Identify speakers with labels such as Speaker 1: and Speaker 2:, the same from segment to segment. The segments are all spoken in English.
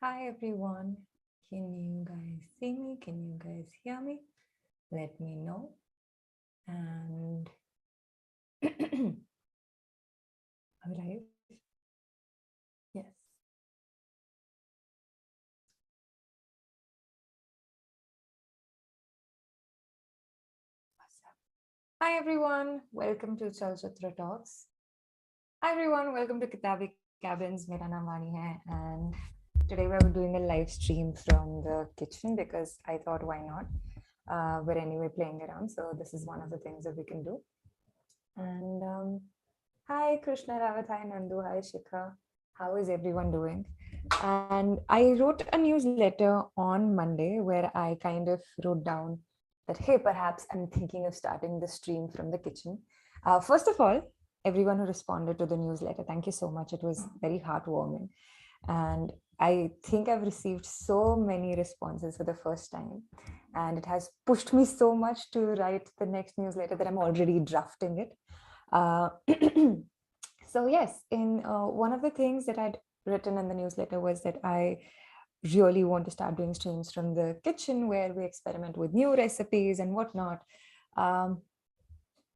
Speaker 1: Hi everyone. Can you guys see me? Can you guys hear me? Let me know. And are we live? Yes. Awesome. Hi everyone. Welcome to Chalchitra Talks. Hi everyone. Welcome to Kitaabi Cabins. मेरा नाम वानी है and today we're doing a live stream from the kitchen because I thought why not. We're anyway playing around, so this is one of the things that we can do. And hi Krishna Rawat, hi Nandu, hi Shikha. How is everyone doing? And I wrote a newsletter on Monday where I kind of wrote down that, hey, perhaps I'm thinking of starting the stream from the kitchen. First of all, everyone who responded to the newsletter, thank you so much. It was very heartwarming. And I think I've received so many responses for the first time. And it has pushed me so much to write the next newsletter that I'm already drafting it. Uh, so yes, in one of the things that I'd written in the newsletter was that I really want to start doing streams from the kitchen where we experiment with new recipes and whatnot. Um,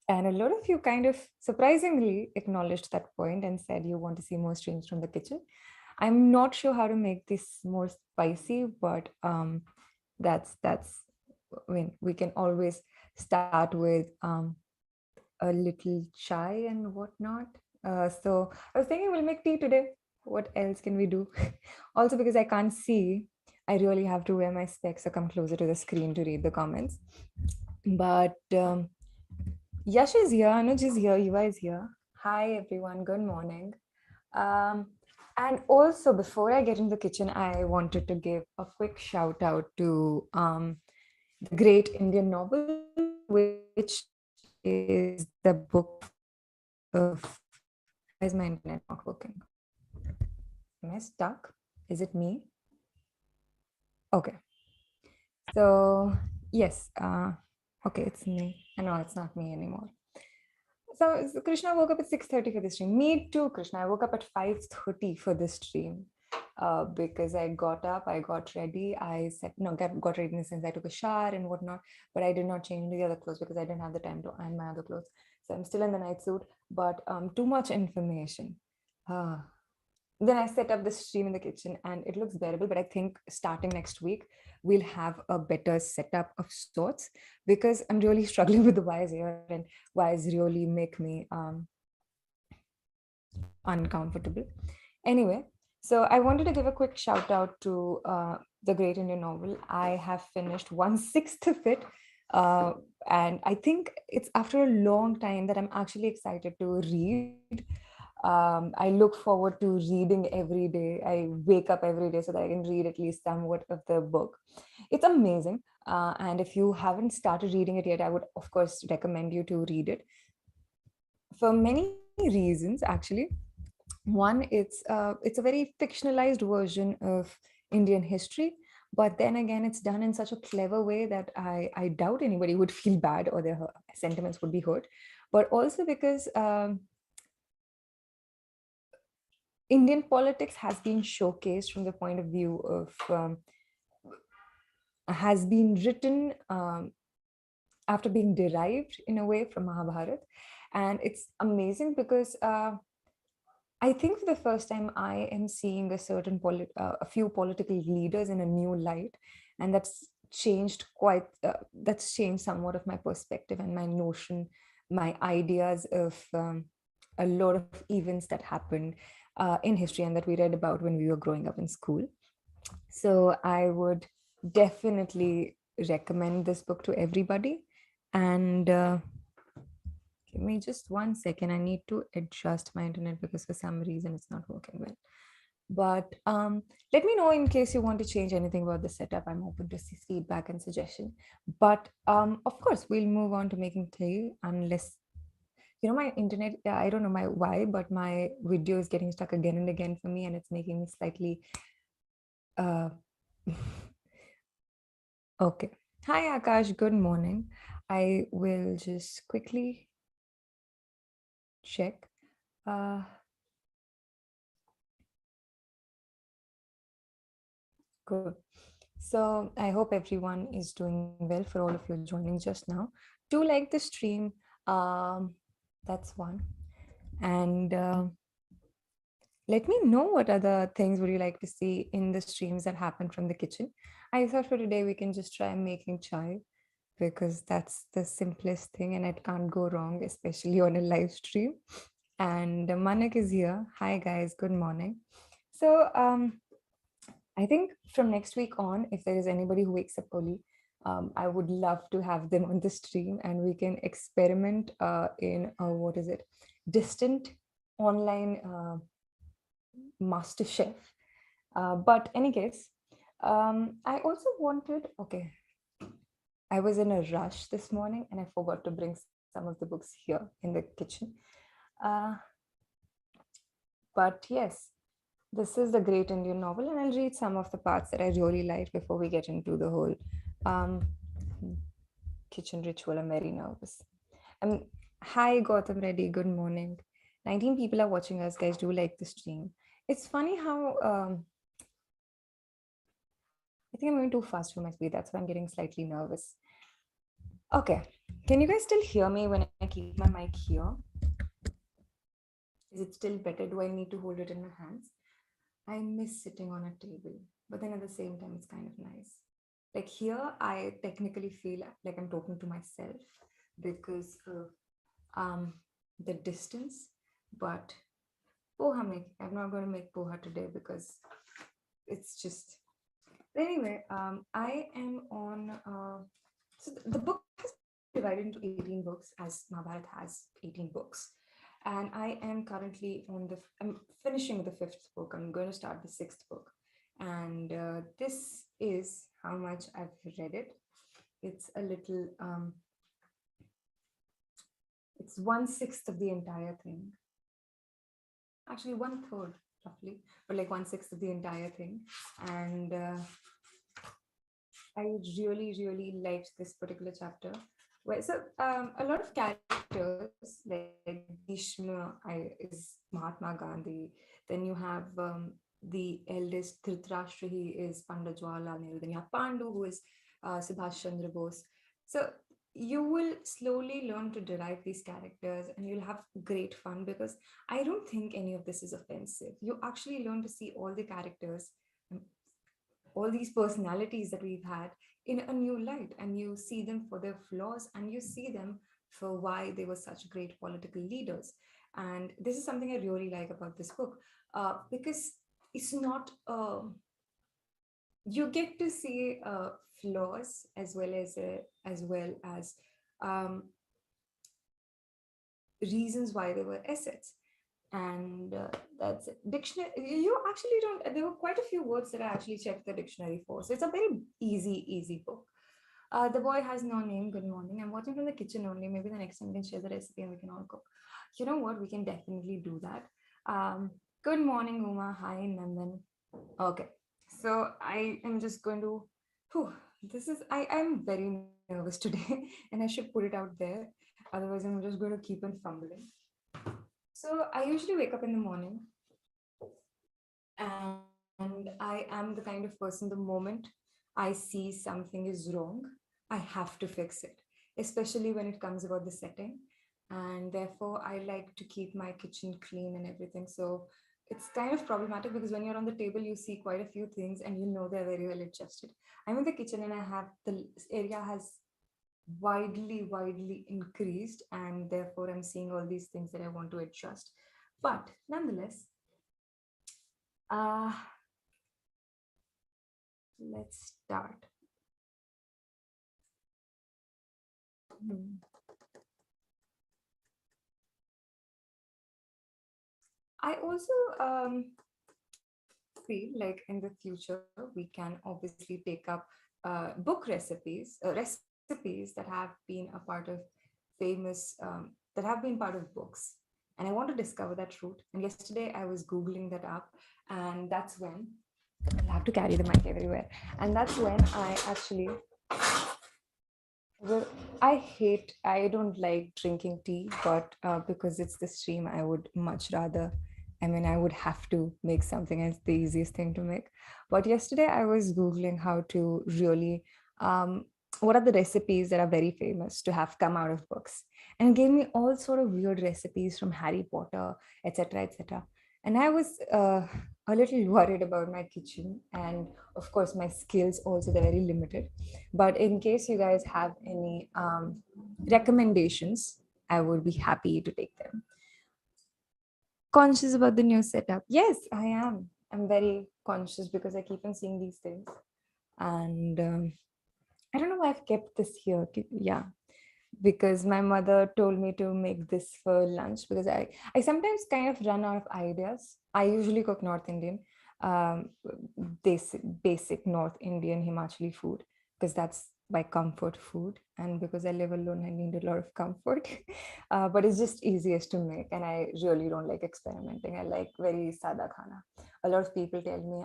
Speaker 1: and a lot of you kind of surprisingly acknowledged that point and said you want to see more streams from the kitchen. I'm not sure how to make this more spicy, but that's I mean, we can always start with a little chai and whatnot. So I was thinking we'll make tea today. What else can we do? Also, because I can't see, I really have to wear my specs or come closer to the screen to read the comments. But Yash is here, Anuj is here, Yuva is here. Hi everyone, good morning. Um, and also, before I get into the kitchen, I wanted to give a quick shout out to the great Indian novel, which is the book of. Why is my internet not working? Am I stuck? Is it me? Okay. So, yes. Okay, it's me. I know it's not me anymore. So Krishna woke up at 6:30 for this stream. Me too, Krishna. I woke up at 5:30 for this stream. Because I got up, I got ready, I said no, got ready in the sense I took a shower and whatnot, but I did not change into the other clothes because I didn't have the time to iron my other clothes. So I'm still in the night suit, but too much information. Uh, then I set up the stream in the kitchen and it looks bearable, but I think starting next week, we'll have a better setup of sorts because I'm really struggling with the wires here and wires really make me uncomfortable. Anyway, so I wanted to give a quick shout out to the Great Indian Novel. I have finished 1/6 of it. Uh, and I think it's after a long time that I'm actually excited to read. I look forward to reading every day. I wake up every day so that I can read at least somewhat of the book. It's amazing. And if you haven't started reading it yet, I would, of course, recommend you to read it for many reasons, actually. One, it's a very fictionalized version of Indian history, but then again, it's done in such a clever way that I doubt anybody would feel bad or their sentiments would be hurt. But also because Indian politics has been showcased from the point of view of has been written after being derived in a way from Mahabharata, and it's amazing because I think for the first time I am seeing a few political leaders in a new light, and that's changed somewhat of my perspective and my notion, my ideas of a lot of events that happened in history and that we read about when we were growing up in school. So I would definitely recommend this book to everybody. And give me just 1 second. I need to adjust my internet because for some reason it's not working well. But let me know in case you want to change anything about the setup. I'm open to feedback and suggestion. But of course, we'll move on to making tea unless my internet. I don't know why, but my video is getting stuck again and again for me, and it's making me slightly. Uh, okay. Hi Akash. Good morning. I will just quickly check. Uh, Cool. So I hope everyone is doing well. For all of you joining just now, do like the stream. Um, that's one. And let me know what other things would you like to see in the streams that happen from the kitchen. I thought for today we can just try making chai because that's the simplest thing and it can't go wrong, especially on a live stream. And Manik is here. Hi guys, good morning. So I think from next week on, if there is anybody who wakes up early, I would love to have them on the stream and we can experiment in what is it, distant online master chef. But any case, I also wanted, okay, I was in a rush this morning and I forgot to bring some of the books here in the kitchen. Uh, but yes, this is the Great Indian Novel, and I'll read some of the parts that I really like before we get into the whole um, kitchen ritual. I'm very nervous. Hi, Gautam Reddy. Good morning. 19 people are watching us, guys. Do like the stream. It's funny how I think I'm going too fast for my speed. That's why I'm getting slightly nervous. Okay. Can you guys still hear me when I keep my mic here? Is it still better? Do I need to hold it in my hands? I miss sitting on a table, but then at the same time, it's kind of nice. Like here, I technically feel like I'm talking to myself because of the distance. But poha make, I'm not going to make poha today because it's just. Anyway, I am on. So the book has been divided into 18 books, as Mahabharat has 18 books. And I am currently I'm finishing the fifth book. I'm going to start the sixth book. And this is how much I've read it. It's a little, it's 1/6 of the entire thing. Actually, 1/3 roughly, but like 1/6 of the entire thing. And I really, really liked this particular chapter. Well, so a lot of characters like Bhishma is Mahatma Gandhi. Then you have the eldest Dhritarashtra, he is Pandit Jawaharlal Nehru. Then you have Pandu, who is Subhash Chandra Bose. So you will slowly learn to derive these characters and you'll have great fun because I don't think any of this is offensive. You actually learn to see all the characters, all these personalities that we've had in a new light, and you see them for their flaws and you see them for why they were such great political leaders. And this is something I really like about this book because it's not you get to see flaws as well as um, reasons why they were assets. And that's it. Dictionary, you actually don't, there were quite a few words that I actually checked the dictionary for, so it's a very easy book. The boy has no name. Good morning. I'm watching from the kitchen only. Maybe the next time we can share the recipe and we can all cook. You know what, we can definitely do that. Good morning, Uma. Hi, Nandan. Okay, so I am just going to this is I'm very nervous today and I should put it out there, otherwise I'm just going to keep on fumbling. So I usually wake up in the morning and I am the kind of person, the moment I see something is wrong, I have to fix it, especially when it comes about the setting. And therefore, I like to keep my kitchen clean and everything. So it's kind of problematic because when you're on the table, you see quite a few things and you know they're very well adjusted. I'm in the kitchen and I have the area has widely increased, and therefore I'm seeing all these things that I want to adjust. But nonetheless, uh, let's start. Hmm. I also feel like in the future we can obviously take up book recipes that have been a part of famous that have been part of books, and I want to discover that route. And yesterday I was googling that up, and that's when I'll have to carry the mic everywhere. And that's when I actually well, I don't like drinking tea, but because it's the stream, I would much rather I mean, I would have to make something as the easiest thing to make. But yesterday I was Googling how to really, what are the recipes that are very famous to have come out of books, and it gave me all sort of weird recipes from Harry Potter, etc., etc. And I was a little worried about my kitchen, and of course my skills also, they're very limited. But in case you guys have any recommendations, I would be happy to take them. Conscious about the new setup? Yes, I am. I'm very conscious because I keep on seeing these things. And I don't know why I've kept this here. Yeah, because my mother told me to make this for lunch, because I sometimes kind of run out of ideas. I usually cook North Indian, um, basic North Indian Himachali food, because that's my comfort food. And because I live alone, I need a lot of comfort. But it's just easiest to make. And I really don't like experimenting. I like very sada khana. A lot of people tell me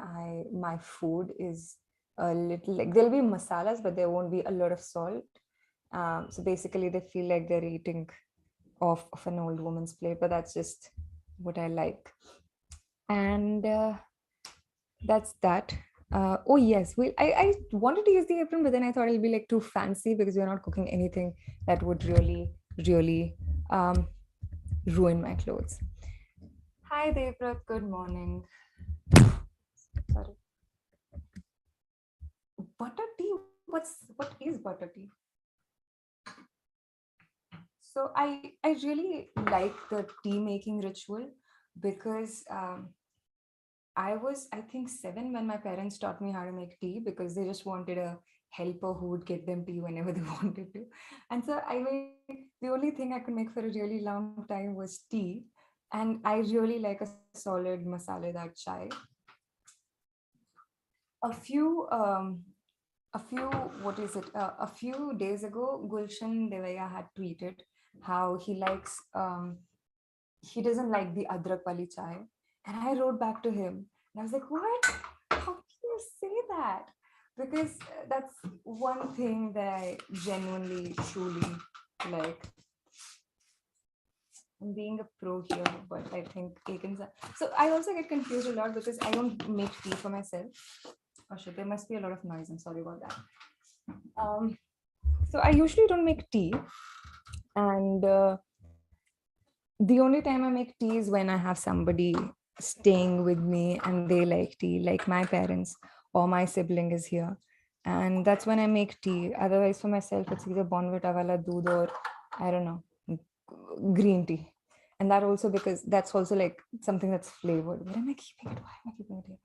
Speaker 1: my food is a little like, there'll be masalas, but there won't be a lot of salt. So basically, they feel like they're eating off an old woman's plate, but that's just what I like. And that's that. Oh yes, I wanted to use the apron, but then I thought it'll be like too fancy because we're not cooking anything that would really ruin my clothes. Hi Devrat, good morning. Sorry. Butter tea? What is butter tea? So I really like the tea making ritual because I was, I think, 7 when my parents taught me how to make tea, because they just wanted a helper who would get them tea whenever they wanted to. And so I mean, the only thing I could make for a really long time was tea. And I really like a solid masaledar chai. A few, what is it? A few days ago, Gulshan Devaya had tweeted how he doesn't like the adrak wali chai. And I wrote back to him and I was like, what? How can you say that? Because that's one thing that I genuinely, truly like. I'm being a pro here, but I think Aiken's. So I also get confused a lot because I don't make tea for myself. Oh shit, there must be a lot of noise. I'm sorry about that. So I usually don't make tea. And the only time I make tea is when I have somebody staying with me and they like tea, like my parents or my sibling is here. And that's when I make tea. Otherwise, for myself, it's either Bonvita wala doodh or I don't know, green tea. And that also because that's also like something that's flavored. Where am I keeping it? Why am I keeping it here?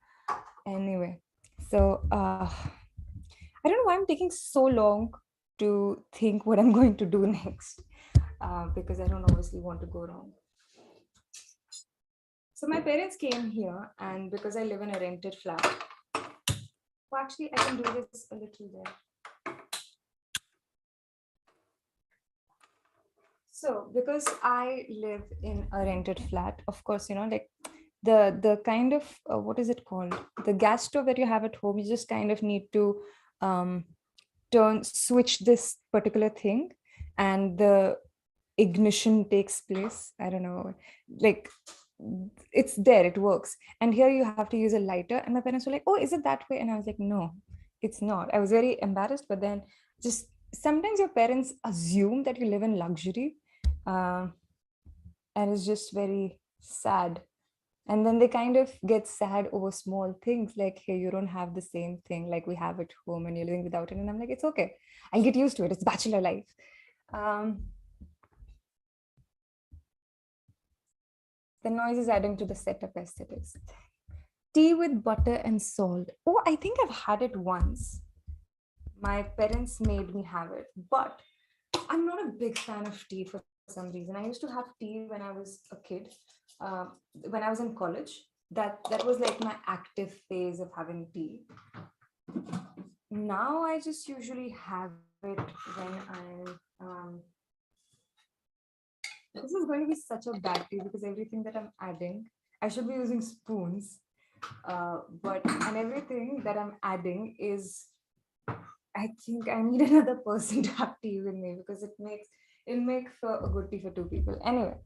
Speaker 1: Anyway, so I don't know why I'm taking so long to think what I'm going to do next, because I don't obviously want to go wrong. So my parents came here, and because I live in a rented flat, well, actually, I can do this a little there. So because I live in a rented flat, of course, like the kind of what is it called? The gas stove that you have at home, you just kind of need to um, switch this particular thing, and the ignition takes place. I don't know, like it's there, it works. And here you have to use a lighter. And my parents were like, oh, is it that way? And I was like, no, it's not. I was very embarrassed, but then just sometimes your parents assume that you live in luxury, uh, and it's just very sad. And then they kind of get sad over small things like, hey, you don't have the same thing like we have at home and you're living without it. And I'm like, it's okay, I'll get used to it, it's bachelor life. The noise is adding to the setup aesthetics. Tea with butter and salt. Oh, I think I've had it once. My parents made me have it, but I'm not a big fan of tea for some reason. I used to have tea when I was a kid, when I was in college. That was like my active phase of having tea. Now I just usually have it when this is going to be such a bad tea because everything that I'm adding, I should be using spoons, and everything that I'm adding is, I think I need another person to have tea with me because it makes for a good tea for two people. Anyway,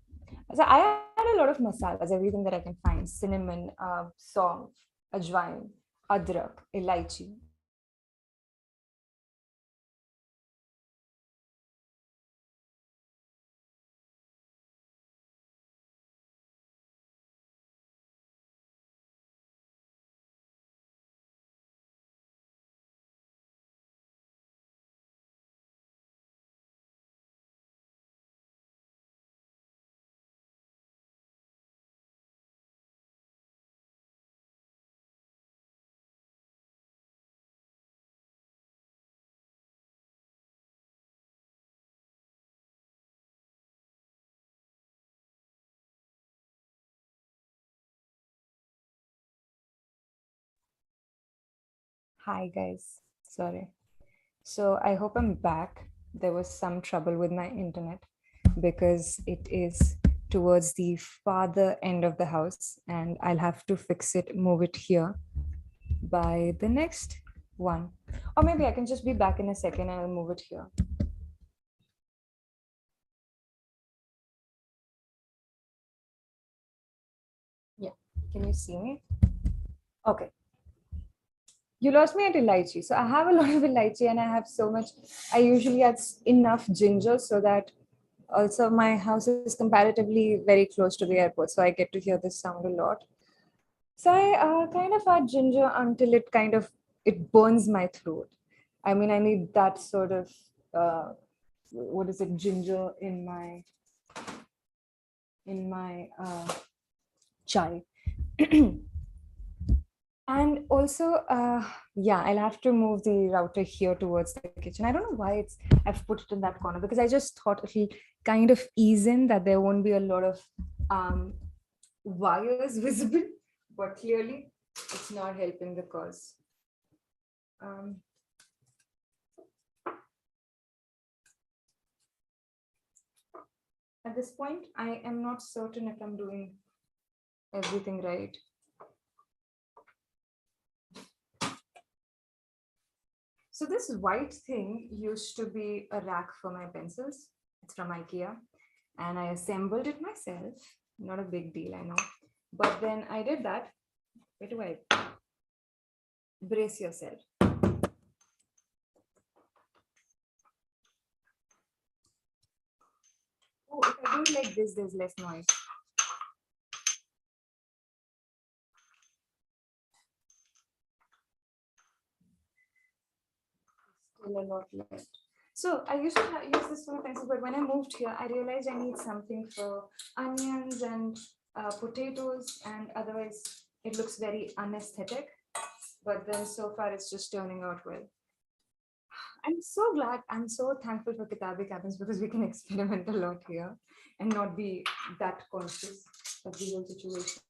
Speaker 1: So I add a lot of masalas, everything that I can find: cinnamon, song, ajwain, adrak, elaichi. Hi guys, sorry. So I hope I'm back. There was some trouble with my internet because it is towards the farther end of the house, and I'll have to fix it, move it here by the next one. Or maybe I can just be back in a second and I'll move it here. Yeah, can you see me? Okay. You lost me at elaichi. So I have a lot of elaichi and I have so much. I usually add enough ginger so that also my house is comparatively very close to the airport. So I get to hear this sound a lot. So I kind of add ginger until it kind of it burns my throat. I mean, I need that sort of what is it, ginger in my chai. And also, yeah, I'll have to move the router here towards the kitchen. I don't know why I've put it in that corner because I just thought it'll kind of ease in that there won't be a lot of um, wires visible, but clearly it's not helping the cause. Um, at this point, I am not certain if I'm doing everything right. So this white thing used to be a rack for my pencils. It's from IKEA. And I assembled it myself. Not a big deal, I know. But then I did that. Wait, wait. Brace yourself. Oh, if I do it like this, there's less noise. Still a lot left. So I used to use this for pencil, but when I moved here, I realized I need something for onions and potatoes, and otherwise it looks very unesthetic. But then so far it's just turning out well. I'm so glad, I'm so thankful for Kitaabi cabins because we can experiment a lot here and not be that conscious of the whole situation.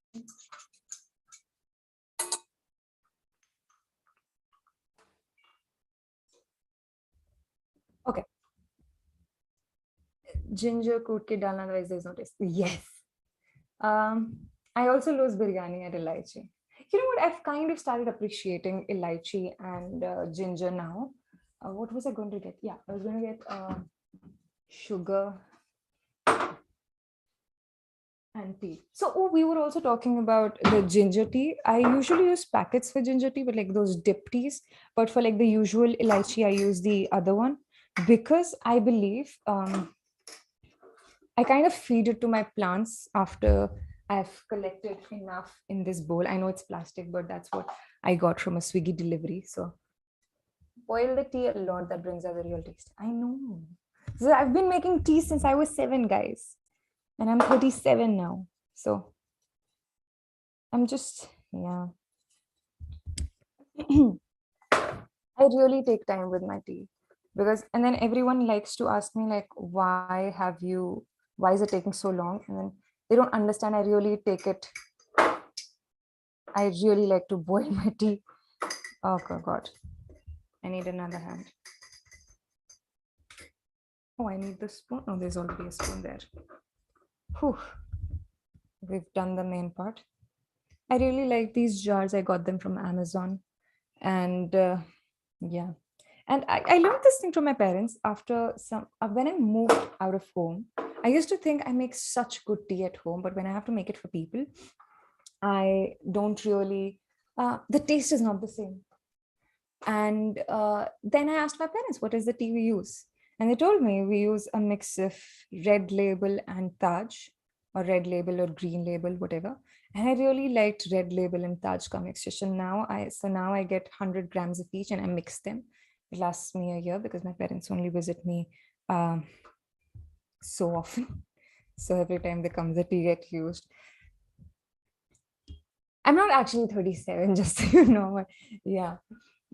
Speaker 1: Okay. Ginger koot ke dalna, otherwise there's no taste. Yes. I also lose biryani at elaichi. You know what? I've kind of started appreciating elaichi and ginger now. What was I going to get? Yeah, I was going to get sugar and tea. So, oh, we were also talking about the ginger tea. I usually use packets for ginger tea, but like those dip teas. But for like the usual elaichi, I use the other one because I believe I kind of feed it to my plants after I've collected enough in this bowl. I know it's plastic, but that's what I got from a Swiggy delivery. So boil the tea a lot. That brings out the real taste. I know. So I've been making tea since I was 7, guys, and I'm 37 now. So I'm just, yeah. I really take time with my tea because, and then everyone likes to ask me, like, why is it taking so long? And then they don't understand. I really like to boil my tea. Oh, God. I need another hand. Oh, I need the spoon. Oh, there's already a spoon there. Whew. We've done the main part. I really like these jars. I got them from Amazon. And yeah. And I learned this thing from my parents after when I moved out of home. I used to think I make such good tea at home, but when I have to make it for people, I don't really, the taste is not the same. And then I asked my parents, what is the tea we use? And they told me we use a mix of Red Label and Taj, or Red Label or Green Label, whatever. And I really liked Red Label and Taj ka mixture. So now I get 100 grams of each and I mix them. It lasts me a year because my parents only visit me um, so often. So every time they come, the tea get used. I'm not actually 37, just so you know. But yeah.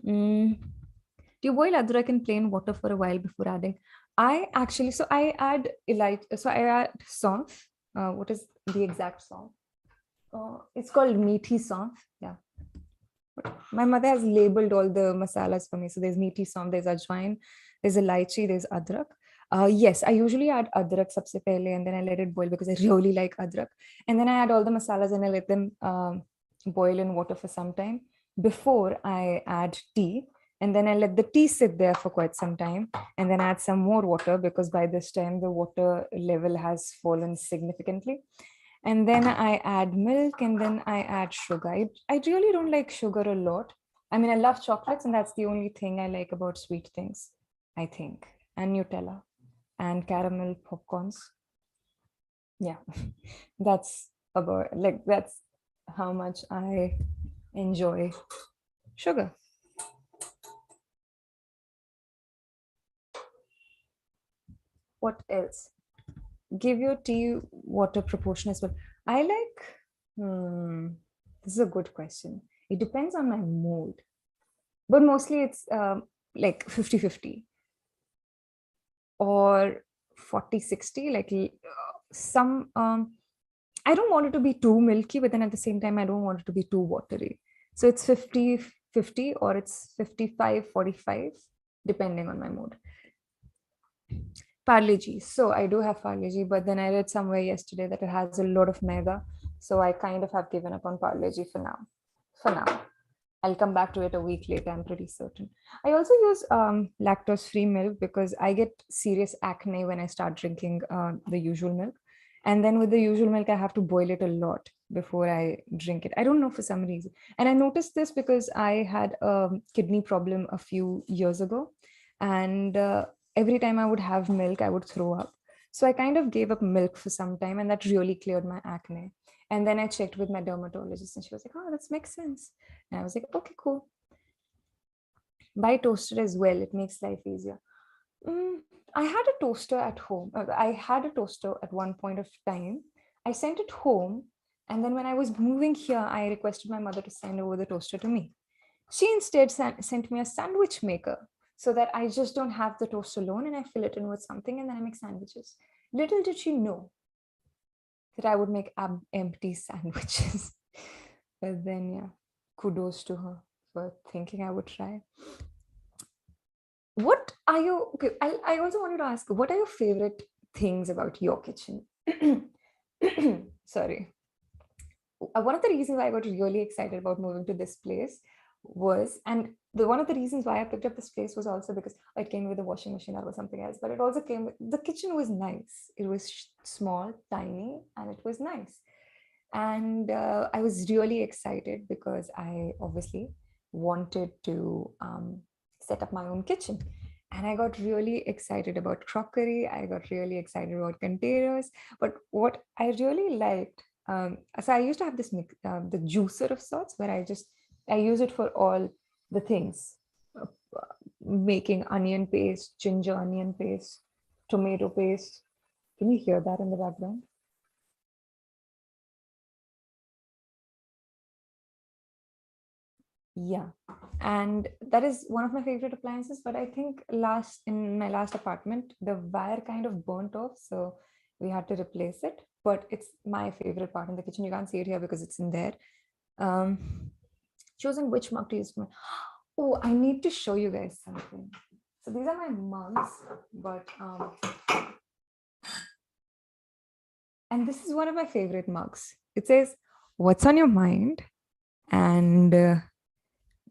Speaker 1: Mm. Do you boil adrak in plain water for a while before adding? I add I add saunf. What is the exact saunf? It's called meaty saunf. Yeah. My mother has labeled all the masalas for me. So there's meaty saunf, there's ajwain, there's elaichi, there's adrak. Yes, I usually add adrak sabse pehle and then I let it boil because I really like adrak. And then I add all the masalas and I let them boil in water for some time before I add tea. And then I let the tea sit there for quite some time and then add some more water because by this time the water level has fallen significantly. And then I add milk and then I add sugar. I really don't like sugar a lot. I mean, I love chocolates and that's the only thing I like about sweet things, I think. And Nutella and caramel popcorns. Yeah, that's that's how much I enjoy sugar. What else? Give your tea water proportion as well. I like, this is a good question. It depends on my mood, but mostly it's like 50-50 or 40-60. Like some, I don't want it to be too milky, but then at the same time, I don't want it to be too watery. So it's 50-50 or it's 55-45, depending on my mood. Parle-G. So I do have Parle-G, but then I read somewhere yesterday that it has a lot of maida. So I kind of have given up on Parle-G for now. For now. I'll come back to it a week later, I'm pretty certain. I also use lactose-free milk because I get serious acne when I start drinking the usual milk. And then with the usual milk, I have to boil it a lot before I drink it. I don't know for some reason. And I noticed this because I had a kidney problem a few years ago. And every time I would have milk, I would throw up. So I kind of gave up milk for some time and that really cleared my acne. And then I checked with my dermatologist and she was like, oh, that makes sense. And I was like, okay, cool. Buy toaster as well. It makes life easier. I had a toaster at home. I had a toaster at one point of time. I sent it home. And then when I was moving here, I requested my mother to send over the toaster to me. She instead sent me a sandwich maker so that I just don't have the toast alone and I fill it in with something and then I make sandwiches. Little did she know that I would make empty sandwiches. But then, yeah, kudos to her for thinking I would try. What are you, okay, I also wanted to ask, what are your favorite things about your kitchen? Sorry. One of the reasons why I got really excited about moving to this place was, and one of the reasons why I picked up this place was also because it came with a washing machine or something else, but it also came with, the kitchen was nice. It was small, tiny, and it was nice. And I was really excited because I obviously wanted to set up my own kitchen. And I got really excited about crockery. I got really excited about containers. But what I really liked, so I used to have this the juicer of sorts where I use it for all the things, making onion paste, ginger onion paste, tomato paste. Can you hear that in the background? Yeah, and that is one of my favorite appliances. But I think in my last apartment, the wire kind of burnt off, so we had to replace it. But it's my favorite part in the kitchen. You can't see it here because it's in there. Choosing which mug to use. Oh, I need to show you guys something. So these are my mugs, but and this is one of my favorite mugs. It says, "What's on your mind?" and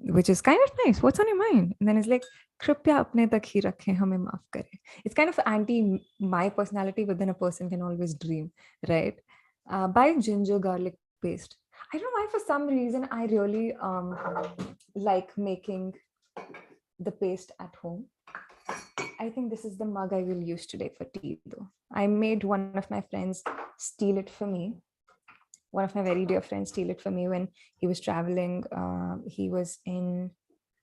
Speaker 1: which is kind of nice. What's on your mind? And then it's like, कृपया अपने तक ही रखें, हमें माफ करें. It's kind of anti my personality, but then a person can always dream, right? Buy ginger garlic paste. I don't know why, for some reason, I really like making the paste at home. I think this is the mug I will use today for tea, though. I made one of my friends steal it for me. One of my very dear friends steal it for me when he was traveling. He was in,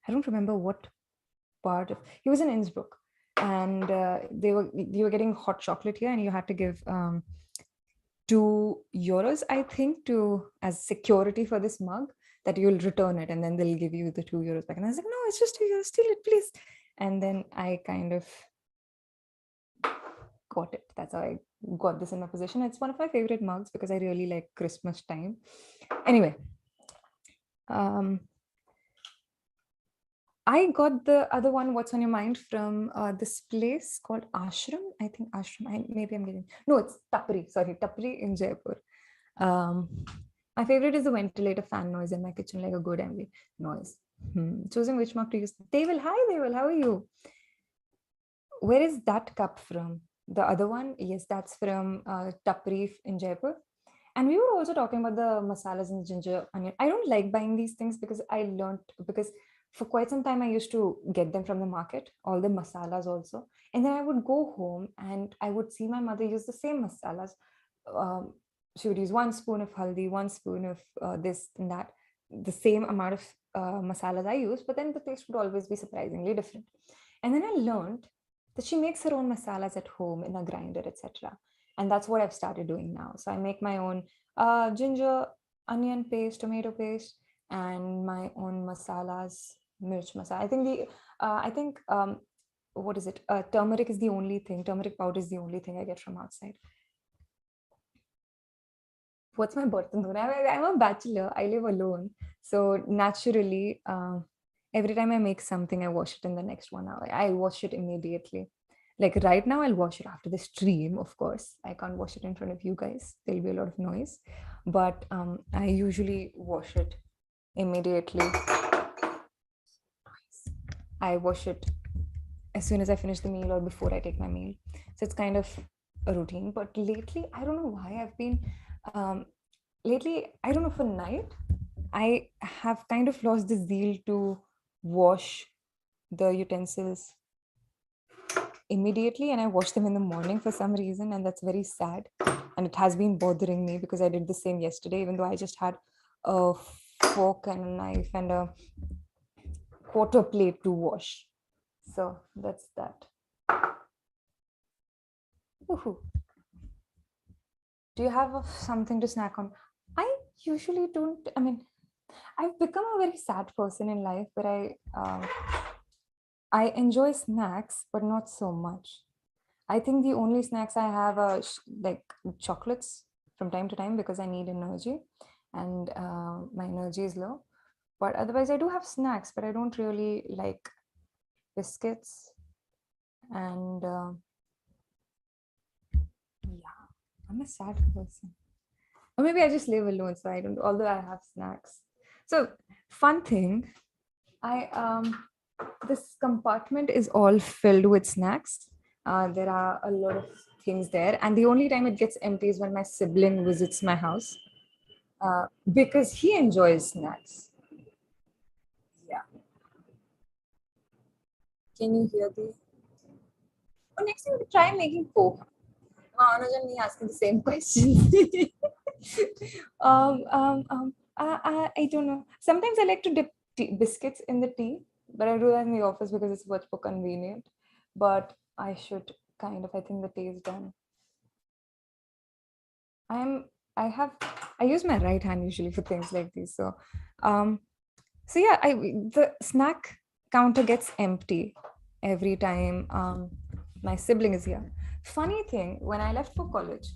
Speaker 1: I don't remember what part of, he was in Innsbruck, and you were getting hot chocolate here, and you had to give €2, I think, to as security for this mug, that you'll return it and then they'll give you the €2 back. And I was like, no, it's just €2, steal it, please. And then I kind of got it. That's how I got this in my possession. It's one of my favorite mugs because I really like Christmas time. Anyway, I got the other one, What's on Your Mind, from this place called Ashram. I think Ashram. Maybe I'm getting, no, it's Tapri. Sorry, Tapri in Jaipur. My favorite is the ventilator fan noise in my kitchen, like a good ambient noise. Choosing which mug to use. Deval, hi Deval, how are you? Where is that cup from? The other one? Yes, that's from Tapri in Jaipur. And we were also talking about the masalas and ginger onion. I don't like buying these things because for quite some time I used to get them from the market, all the masalas also. And then I would go home and I would see my mother use the same masalas. She would use 1 spoon of haldi, 1 spoon of this and that, the same amount of masalas I use, but then the taste would always be surprisingly different. And then I learned that she makes her own masalas at home in a grinder, etc. And that's what I've started doing now. So I make my own ginger, onion paste, tomato paste, and my own masalas, mirch masala. I think what is it? Turmeric is the only thing. Turmeric powder is the only thing I get from outside. What's my burden? I'm a bachelor. I live alone. So naturally, every time I make something, I wash it in the next 1 hour. I wash it immediately. Like right now, I'll wash it after the stream, of course. I can't wash it in front of you guys. There'll be a lot of noise. But I usually wash it immediately. I wash it as soon as I finish the meal or before I take my meal. So it's kind of a routine. But lately, I don't know why I've been... lately, I don't know, for night, I have kind of lost the zeal to wash the utensils immediately, and I wash them in the morning for some reason, and that's very sad. And it has been bothering me because I did the same yesterday, even though I just had a fork and a knife and a quarter plate to wash. So that's that. Woohoo. Do you have something to snack on? I usually don't. I mean, I've become a very sad person in life, but I enjoy snacks, but not so much. I think the only snacks I have are like chocolates from time to time because I need energy, and my energy is low. But otherwise, I do have snacks, but I don't really like biscuits. And yeah, I'm a sad person. Or maybe I just live alone, so I don't, although I have snacks. So, fun thing, this compartment is all filled with snacks. There are a lot of things there, and the only time it gets empty is when my sibling visits my house, because he enjoys snacks. Yeah. Can you hear the? Oh, next time we try making poha. Manajan me asking the same question. I don't know. Sometimes I like to dip biscuits in the tea, but I do that in the office because it's much more convenient. But I should I think the tea is done. I use my right hand usually for things like these. So, yeah, the snack counter gets empty every time my sibling is here. Funny thing, when I left for college,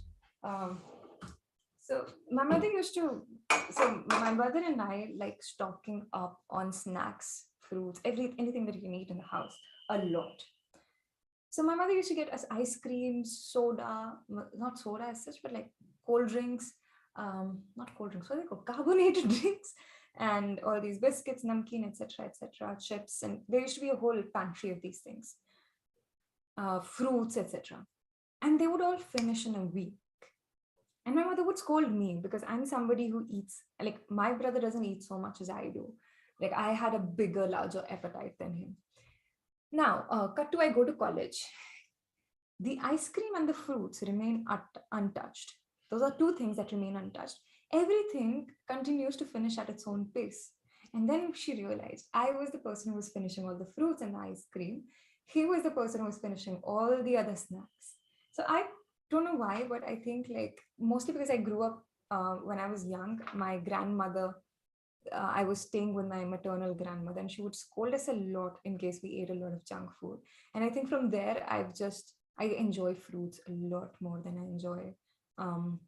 Speaker 1: so my mother used to, so my brother and I like stocking up on snacks, fruits, anything that you can eat in the house a lot. So my mother used to get us ice cream, soda, not soda as such, but like cold drinks, not cold drinks, what are they called? Carbonated drinks, and all these biscuits, namkeen, etc., chips, and there used to be a whole pantry of these things, fruits, etc. And they would all finish in a week. And my mother would scold me because I'm somebody who eats, like my brother doesn't eat so much as I do. Like I had a bigger, larger appetite than him. Now, cut to I go to college. The ice cream and the fruits remain untouched. Those are two things that remain untouched. Everything continues to finish at its own pace. And then she realized I was the person who was finishing all the fruits and the ice cream. He was the person who was finishing all the other snacks. So I don't know why, but I think like mostly because I grew up when I was young, my grandmother, I was staying with my maternal grandmother, and she would scold us a lot in case we ate a lot of junk food. And I think from there, I enjoy fruits a lot more than I enjoy um,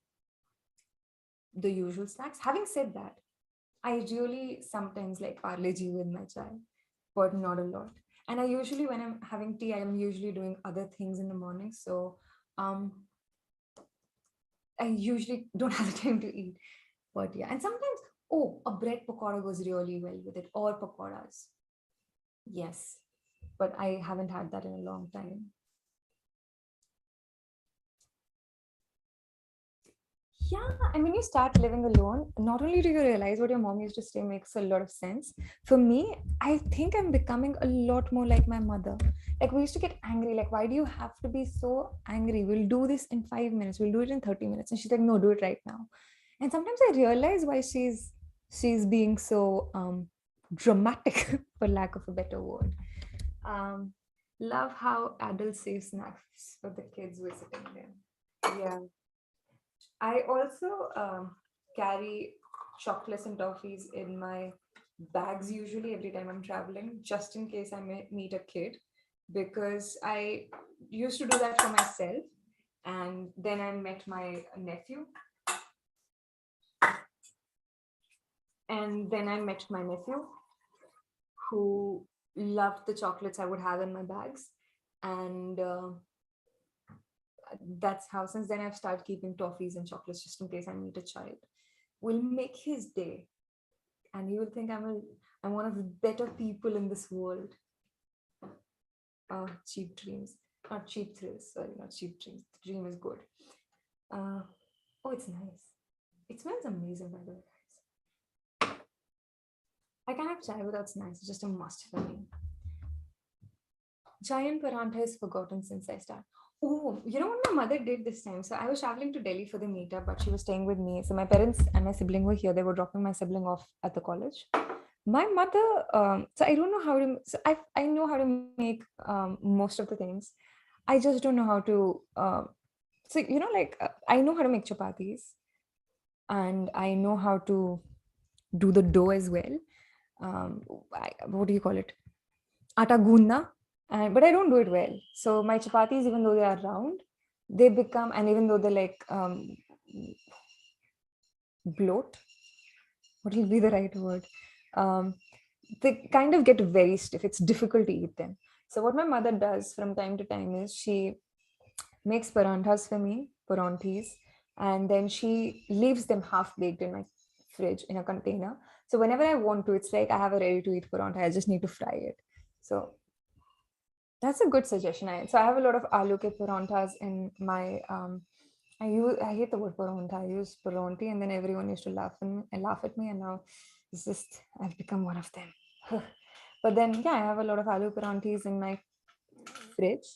Speaker 1: the usual snacks. Having said that, I really sometimes like Parle G with my chai, but not a lot. And I usually, when I'm having tea, I am usually doing other things in the morning. So um, I usually don't have the time to eat. But yeah, and sometimes, oh, a bread pakora goes really well with it, or pakoras. Yes, but I haven't had that in a long time. Yeah, and when you start living alone, not only do you realize what your mom used to say makes a lot of sense. For me, I think I'm becoming a lot more like my mother. Like we used to get angry, like, why do you have to be so angry? We'll do this in 5 minutes, we'll do it in 30 minutes. And she's like, no, do it right now. And sometimes I realize why she's being so dramatic, for lack of a better word. Um, love how adults save snacks for the kids visiting them. Yeah. I also carry chocolates and toffees in my bags usually every time I'm traveling, just in case I may meet a kid, because I used to do that for myself. And then I met my nephew, and then I met my nephew who loved the chocolates I would have in my bags. And that's how, since then, I've started keeping toffees and chocolates just in case I meet a child. Will make his day, and he will think I'm one of the better people in this world. Cheap dreams, not cheap thrills. Sorry, not cheap dreams. The dream is good. Uh, oh, it's nice. It smells amazing, by the way, guys. I can't have chai without snacks. It's just a must for me. Chai and parantha is forgotten since I started. Oh, you know what my mother did this time? So I was traveling to Delhi for the meetup, but she was staying with me. So my parents and my sibling were here. They were dropping my sibling off at the college. My mother, so I don't know how to, so I know how to make most of the things. I just don't know how to, so, like I know how to make chapatis, and I know how to do the dough as well. What do you call it? Atta gunda. But I don't do it well. So my chapatis, even though they are round, they become, and even though they're like bloat, what will be the right word? They kind of get very stiff. It's difficult to eat them. So what my mother does from time to time is she makes paranthas for me, paranthis, and then she leaves them half baked in my fridge in a container. So whenever I want to, it's like I have a ready to eat parantha. I just need to fry it. So that's a good suggestion. I have a lot of aloo ke paranthas in my I hate the word parantha. I use paranthi, and then everyone used to laugh at me, and now it's just I've become one of them. But then yeah, I have a lot of aloo paranthis in my fridge,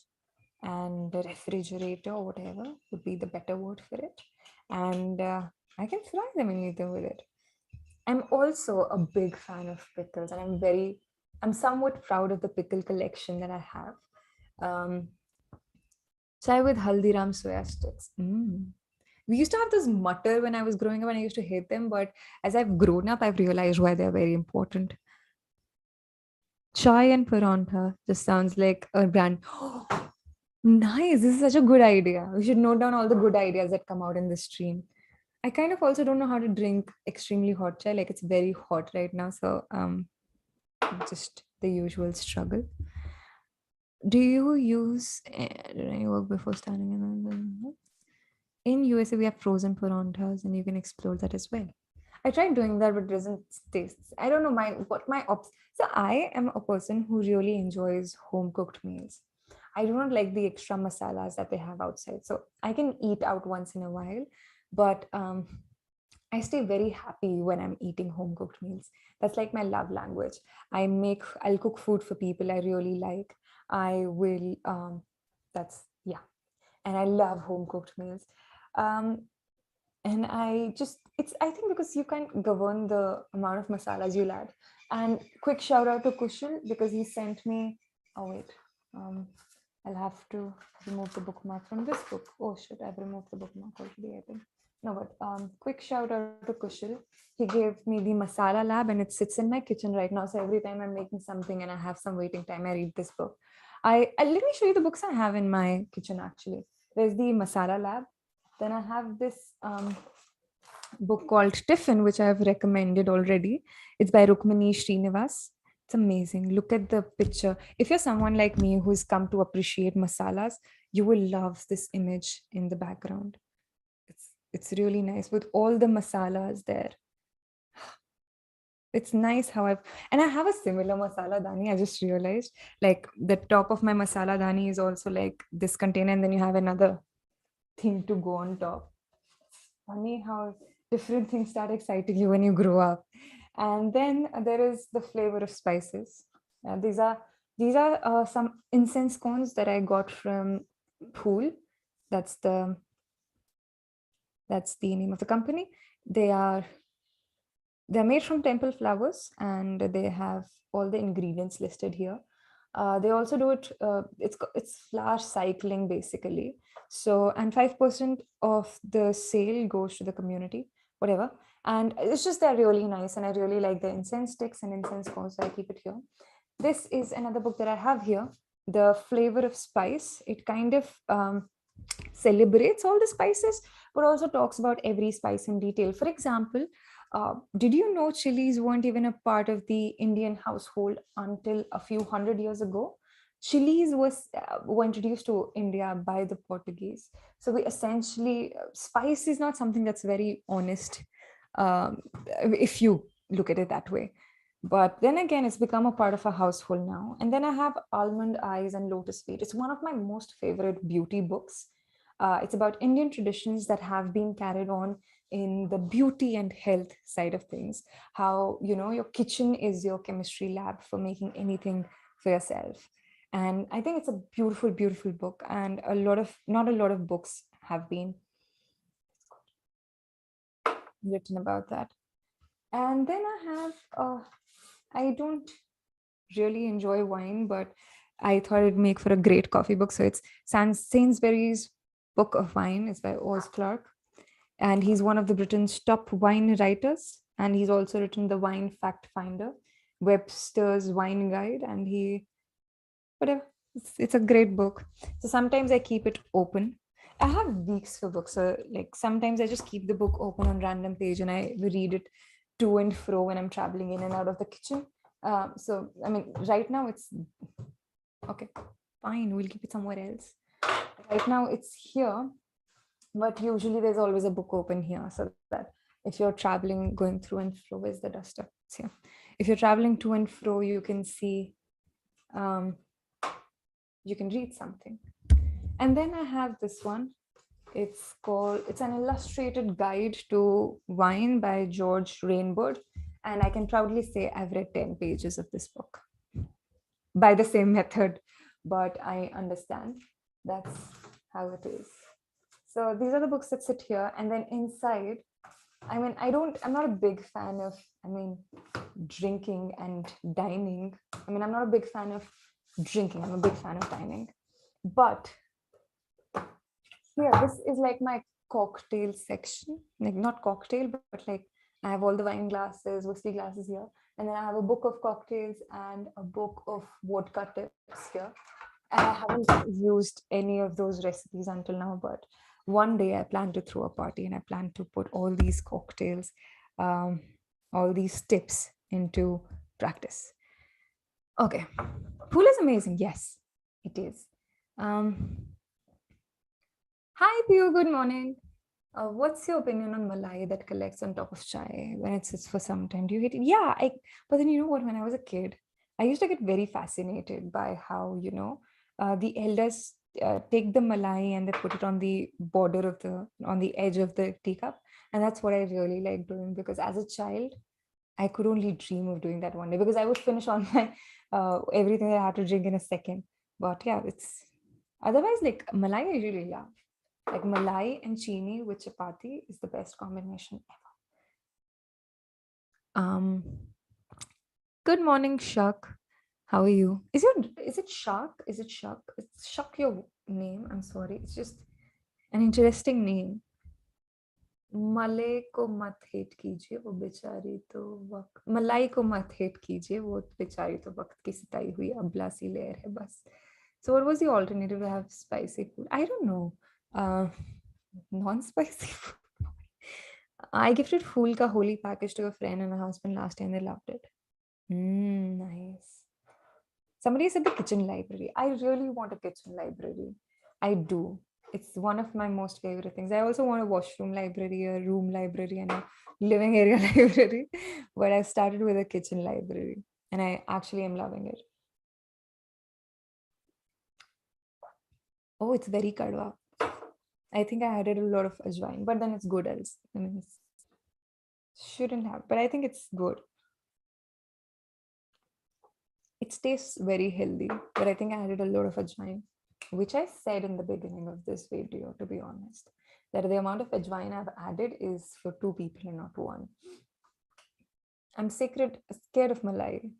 Speaker 1: and the refrigerator or whatever would be the better word for it. And I can fry them and eat them with it. I'm also a big fan of pickles, and I'm somewhat proud of the pickle collection that I have. Chai with Haldiram soya sticks. We used to have this mutter when I was growing up, and I used to hate them. But as I've grown up, I've realized why they're very important. Chai and parantha just sounds like a brand. Nice. This is such a good idea. We should note down all the good ideas that come out in this stream. I kind of also don't know how to drink extremely hot chai. Like it's very hot right now. So just the usual struggle. Do you use did any work before starting in USA? We have frozen paranthas, and you can explore that as well. I tried doing that, but it doesn't taste. I don't know so I am a person who really enjoys home cooked meals. I do not like the extra masalas that they have outside. So I can eat out once in a while, but I stay very happy when I'm eating home cooked meals. That's like my love language. I'll cook food for people I really like. I will, yeah. And I love home cooked meals. Um, and I think because you can govern the amount of masalas you'll add. And quick shout out to Kushal because he sent me, oh wait, um, I'll have to remove the bookmark from this book. Oh shit, I've removed the bookmark already, I think. No, but quick shout out to Kushal. He gave me the masala lab and it sits in my kitchen right now. So every time I'm making something and I have some waiting time, I read this book. Let me show you the books I have in my kitchen actually. There's the masala lab. Then I have this book called Tiffin, which I've recommended already. It's by Rukmini Srinivas. It's amazing. Look at the picture. If you're someone like me who's come to appreciate masalas, you will love this image in the background. It's really nice with all the masalas there. It's nice how I have a similar masala dani. I just realized like the top of my masala dani is also like this container, and then you have another thing to go on top. Funny how different things start exciting you when you grow up. And then there is the flavor of spices. These are some incense cones that I got from Pool. That's the name of the company. They're made from temple flowers and they have all the ingredients listed here. They also do it. It's flour cycling basically. So and 5% of the sale goes to the community, whatever. And it's just they're really nice, and I really like the incense sticks and incense cones. So I keep it here. This is another book that I have here, The Flavor of Spice. It kind of celebrates all the spices, but also talks about every spice in detail. For example, did you know chilies weren't even a part of the Indian household until a few hundred years ago? Chilies were introduced to India by the Portuguese. So we essentially, spice is not something that's very honest, if you look at it that way. But then again, it's become a part of our household now. And then I have Almond Eyes and Lotus Feet. It's one of my most favorite beauty books. It's about Indian traditions that have been carried on in the beauty and health side of things. How, your kitchen is your chemistry lab for making anything for yourself. And I think it's a beautiful, beautiful book. And not a lot of books have been written about that. And then I don't really enjoy wine, but I thought it'd make for a great coffee book. So it's Sainsbury's Book of Wine. It's by Oz Clarke. And he's one of the Britain's top wine writers. And he's also written The Wine Fact Finder, Webster's Wine Guide. And whatever, it's a great book. So sometimes I keep it open. I have weeks for books. So like sometimes I just keep the book open on random page and I read it to and fro when I'm traveling in and out of the kitchen. So, I mean, right now it's okay, fine, we'll keep it somewhere else. Right now it's here, but usually there's always a book open here so that if you're traveling, going through and fro, where's the duster? It's here. If you're traveling to and fro, you can see, you can read something. And then I have this one. It's an illustrated guide to wine by George Rainbird. And I can proudly say I've read 10 pages of this book by the same method, but I understand that's how it is. So these are the books that sit here. And then inside, I'm not a big fan of, drinking and dining. I'm not a big fan of drinking. I'm a big fan of dining. But yeah, this is like my cocktail section. Like not cocktail, but like I have all the wine glasses, whiskey glasses here. And then I have a book of cocktails and a book of vodka tips here. And I haven't used any of those recipes until now, but one day I plan to throw a party and I plan to put all these cocktails, all these tips into practice. Okay. Pool is amazing. Yes, it is. Hi, Pio. Good morning. What's your opinion on malai that collects on top of chai when it sits for some time? Do you hate it? Yeah, but then you know what? When I was a kid, I used to get very fascinated by how, the elders take the malai and they put it on the border of on the edge of the teacup. And that's what I really like doing because as a child, I could only dream of doing that one day because I would finish all my everything that I had to drink in a second. But yeah, it's otherwise like malai I really love. Like malai and chini with chapati is the best combination ever. Good morning, Shak. How are you? Is it Shak? Is it Shak? It's Shak your name. I'm sorry. It's just an interesting name. मले को मत hate कीजिए वो बेचारी तो वक्त मलाई को मत हेट कीजिए वो बेचारी तो वक्त की सिताई हुई अबला सी लेयर है बस. So what was the alternative to have spicy food? I don't know. Non-spicy food. I gifted Fool Ka Holi package to a friend and a husband last time. They loved it. Nice. Somebody said the kitchen library. I really want a kitchen library. I do. It's one of my most favorite things. I also want a washroom library, a room library, and a living area library. But I started with a kitchen library and I actually am loving it. Oh, it's very kadwa. I think I added a lot of ajwain, but then it's good else. I mean, it shouldn't have, but I think it's good. It tastes very healthy, but I think I added a lot of ajwain, which I said in the beginning of this video, to be honest, that the amount of ajwain I've added is for 2 people and not 1. I'm scared of malai.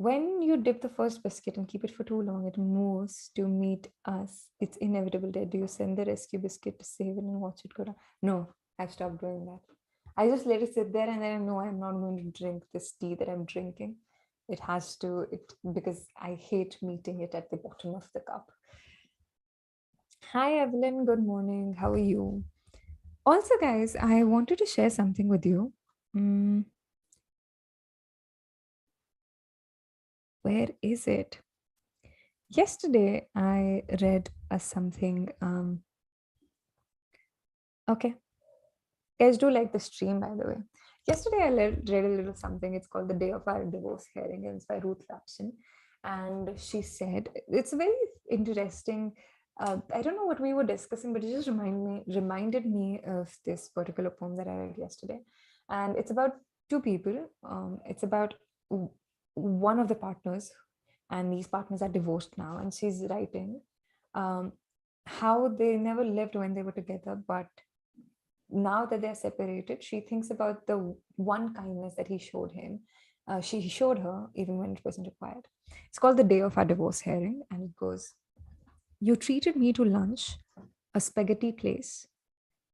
Speaker 1: When you dip the first biscuit and keep it for too long, it moves to meet us. It's inevitable death. Do you send the rescue biscuit to save it and watch it go down? No, I've stopped doing that. I just let it sit there and then I know I'm not going to drink this tea that I'm drinking. It has to, because I hate meeting it at the bottom of the cup. Hi, Evelyn. Good morning. How are you? Also, guys, I wanted to share something with you. Where is it? Yesterday, I read something. Okay. Guys, do like the stream, by the way. Yesterday, I read a little something. It's called The Day of Our Divorce Hearing, and it's by Ruth Lapson. And she said, it's very interesting. I don't know what we were discussing, but it just reminded me of this particular poem that I read yesterday. And it's about 2 people. It's about one of the partners, and these partners are divorced now. And she's writing how they never lived when they were together, but now that they're separated, she thinks about the one kindness that he showed him. She showed her even when it wasn't required. It's called The Day of Our Divorce Hearing, and it goes, "You treated me to lunch, a spaghetti place.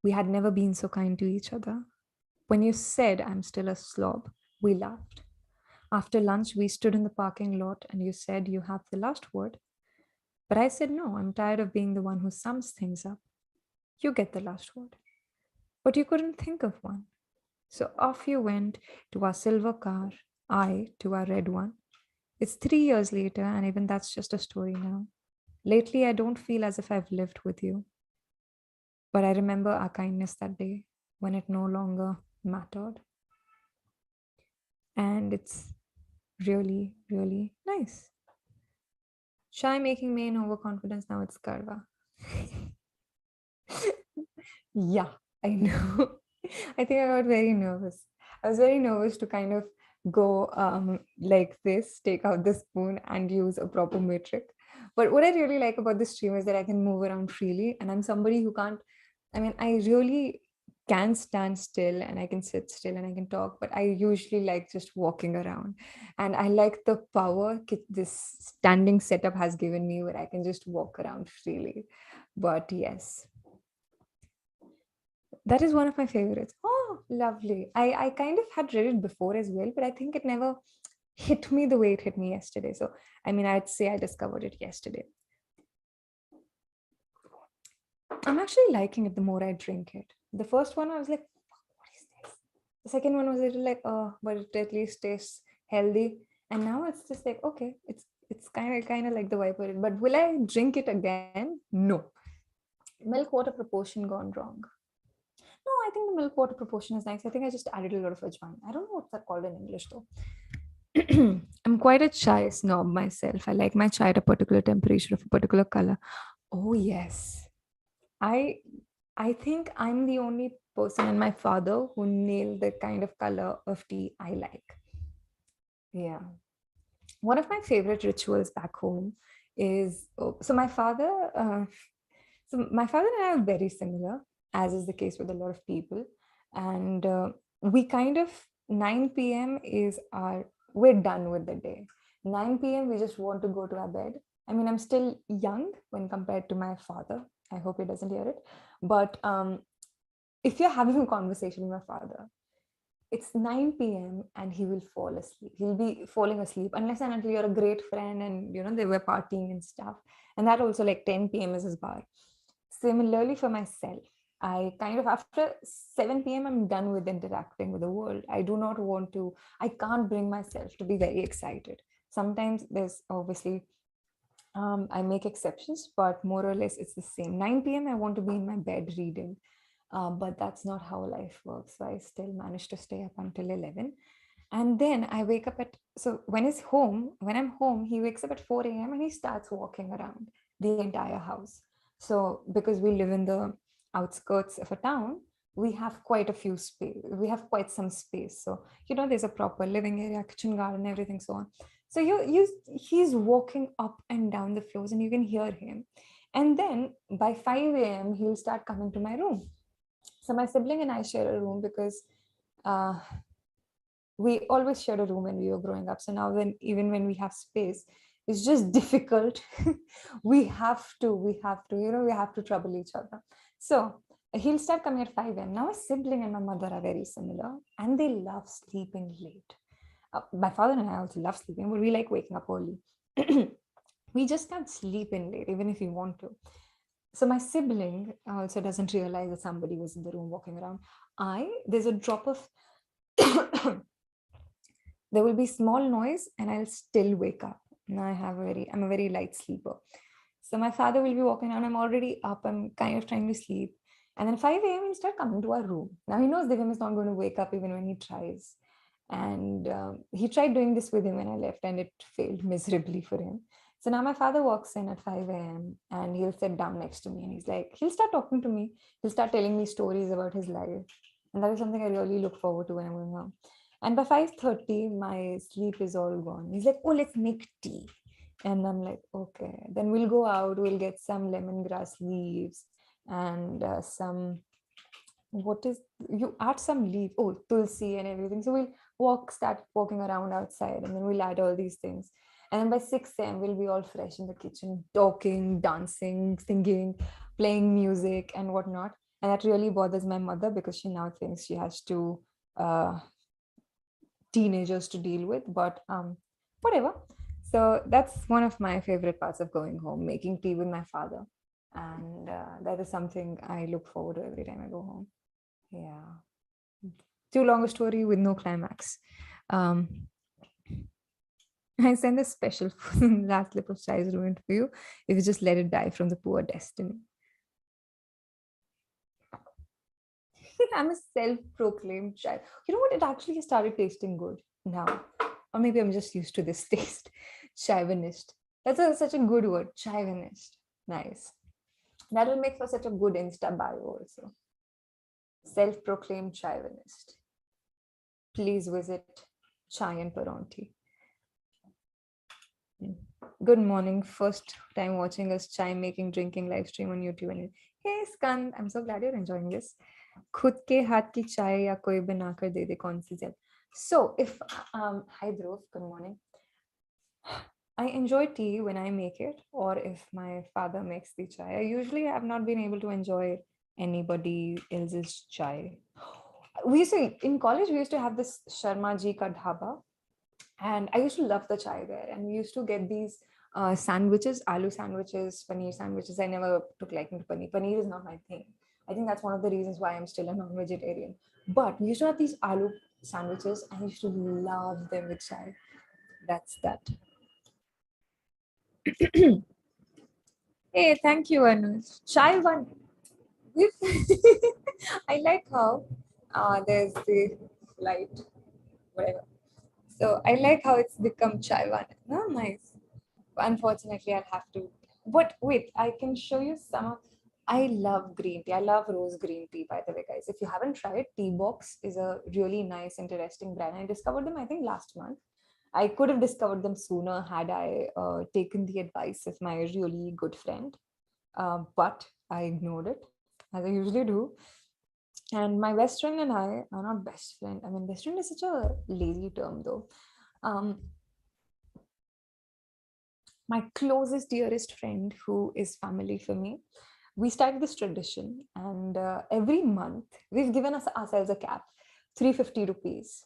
Speaker 1: We had never been so kind to each other. When you said I'm still a slob, we laughed. After lunch, we stood in the parking lot and you said you have the last word. But I said, no, I'm tired of being the one who sums things up. You get the last word. But you couldn't think of one. So off you went to our silver car, I to our red one. It's 3 years later, and even that's just a story now. Lately, I don't feel as if I've lived with you. But I remember our kindness that day when it no longer mattered. And it's really, really nice. Shy making me in overconfidence, now it's Karva. Yeah, I know. I think I got very nervous. I was very nervous to kind of go like this, take out the spoon and use a proper metric. But what I really like about this stream is that I can move around freely, and I'm somebody who can't, I mean, I really can stand still and I can sit still and I can talk, but I usually like just walking around. And I like the power this standing setup has given me where I can just walk around freely. But yes, that is one of my favorites. Oh, lovely. I kind of had read it before as well, but I think it never hit me the way it hit me yesterday. So, I mean, I'd say I discovered it yesterday. I'm actually liking it the more I drink it. The first one, I was like, what is this? The second one was a little like, oh, but it at least tastes healthy. And now it's just like, okay, it's kind of like the vibe of it. But will I drink it again? No. Milk water proportion gone wrong. No, I think the milk water proportion is nice. I think I just added a lot of ajwain. I don't know what's that called in English though. I'm quite a chai snob myself. I like my chai at a particular temperature of a particular color. Oh yes. I I think I'm the only person and my father who nailed the kind of color of tea I like. Yeah. One of my favorite rituals back home is so my father and I are very similar, as is the case with a lot of people. And we kind of 9 p.m. is we're done with the day. 9 p.m. we just want to go to our bed. I mean, I'm still young when compared to my father. I hope he doesn't hear it. But if you're having a conversation with my father, it's 9 p.m. and he will fall asleep. He'll be falling asleep unless and until you're a great friend and they were partying and stuff. And that also like 10 p.m. is his bar. Similarly for myself, I kind of after 7 p.m. I'm done with interacting with the world. I can't bring myself to be very excited. Sometimes there's obviously I make exceptions, but more or less it's the same. 9 p.m. I want to be in my bed reading. But that's not how life works. So I still manage to stay up until 11. And then I wake up when I'm home, he wakes up at 4 a.m. and he starts walking around the entire house. So because we live in the outskirts of a town, we have quite some space. So, there's a proper living area, kitchen, garden, everything, so on. So he's walking up and down the floors and you can hear him. And then by 5 a.m., he'll start coming to my room. So my sibling and I share a room because we always shared a room when we were growing up. So now even when we have space, it's just difficult. we have to trouble each other. So he'll start coming at 5 a.m. Now my sibling and my mother are very similar and they love sleeping late. My father and I also love sleeping, but we like waking up early. We just can't sleep in late, even if we want to. So my sibling also doesn't realize that somebody was in the room walking around. There's a drop of, there will be small noise and I'll still wake up. And I'm a very light sleeper. So my father will be walking around. I'm already up. I'm kind of trying to sleep. And then 5 a.m. he'll start coming to our room. Now he knows Divya is not going to wake up even when he tries. And he tried doing this with him when I left and it failed miserably for him. So now my father walks in at 5 a.m. and he'll sit down next to me and he'll start talking to me. He'll start telling me stories about his life. And that is something I really look forward to when I'm going home. And by 5:30, my sleep is all gone. He's like, oh, let's make tea. And I'm like, okay. Then we'll go out, we'll get some lemongrass leaves and you add some leaf, tulsi and everything. So we'll start walking around outside and then we'll add all these things. And then by 6 a.m., we'll be all fresh in the kitchen, talking, dancing, singing, playing music and whatnot. And that really bothers my mother because she now thinks she has two teenagers to deal with, but whatever. So that's one of my favorite parts of going home, making tea with my father. And that is something I look forward to every time I go home. Yeah. Too long a story with no climax. I send a special last lip of chai is ruined for you if you just let it die from the poor destiny. I'm a self-proclaimed chai. You know what? It actually started tasting good now. Or maybe I'm just used to this taste. Chauvinist. Such a good word. Chauvinist. Nice. That will make for such a good Insta bio also. Self-proclaimed chauvinist. Please visit Chai and Paronti. Good morning. First time watching us chai making drinking live stream on YouTube. And hey Skand, I'm so glad you're enjoying this. खुद के हाथ की चाय या कोई बनाकर दे दे कौन सी ज़्यादा. So if hi Dhruv, good morning. I enjoy tea when I make it or if my father makes the chai. I usually have not been able to enjoy anybody else's chai. In college we used to have this Sharma ji ka dhaba. And I used to love the chai there. And we used to get these sandwiches, aloo sandwiches, paneer sandwiches. I never took liking to paneer. Paneer is not my thing. I think that's one of the reasons why I'm still a non-vegetarian. But we used to have these aloo sandwiches and I used to love them with chai. That's that. Hey, thank you, Anuj. Chai one. If I like how there's the light, whatever. So I like how it's become chai Vaani. No, nice. Unfortunately, I'll have to. But wait, I can show you some of. I love green tea. I love rose green tea, by the way, guys. If you haven't tried, Tea Box is a really nice, interesting brand. I discovered them, I think, last month. I could have discovered them sooner had I taken the advice of my really good friend. But I ignored it, as I usually do. And my best friend and I are not best friend. I mean, best friend is such a lazy term, though. Um, my closest, dearest friend, who is family for me, we started this tradition, and every month we've given ourselves a cap, 350 rupees.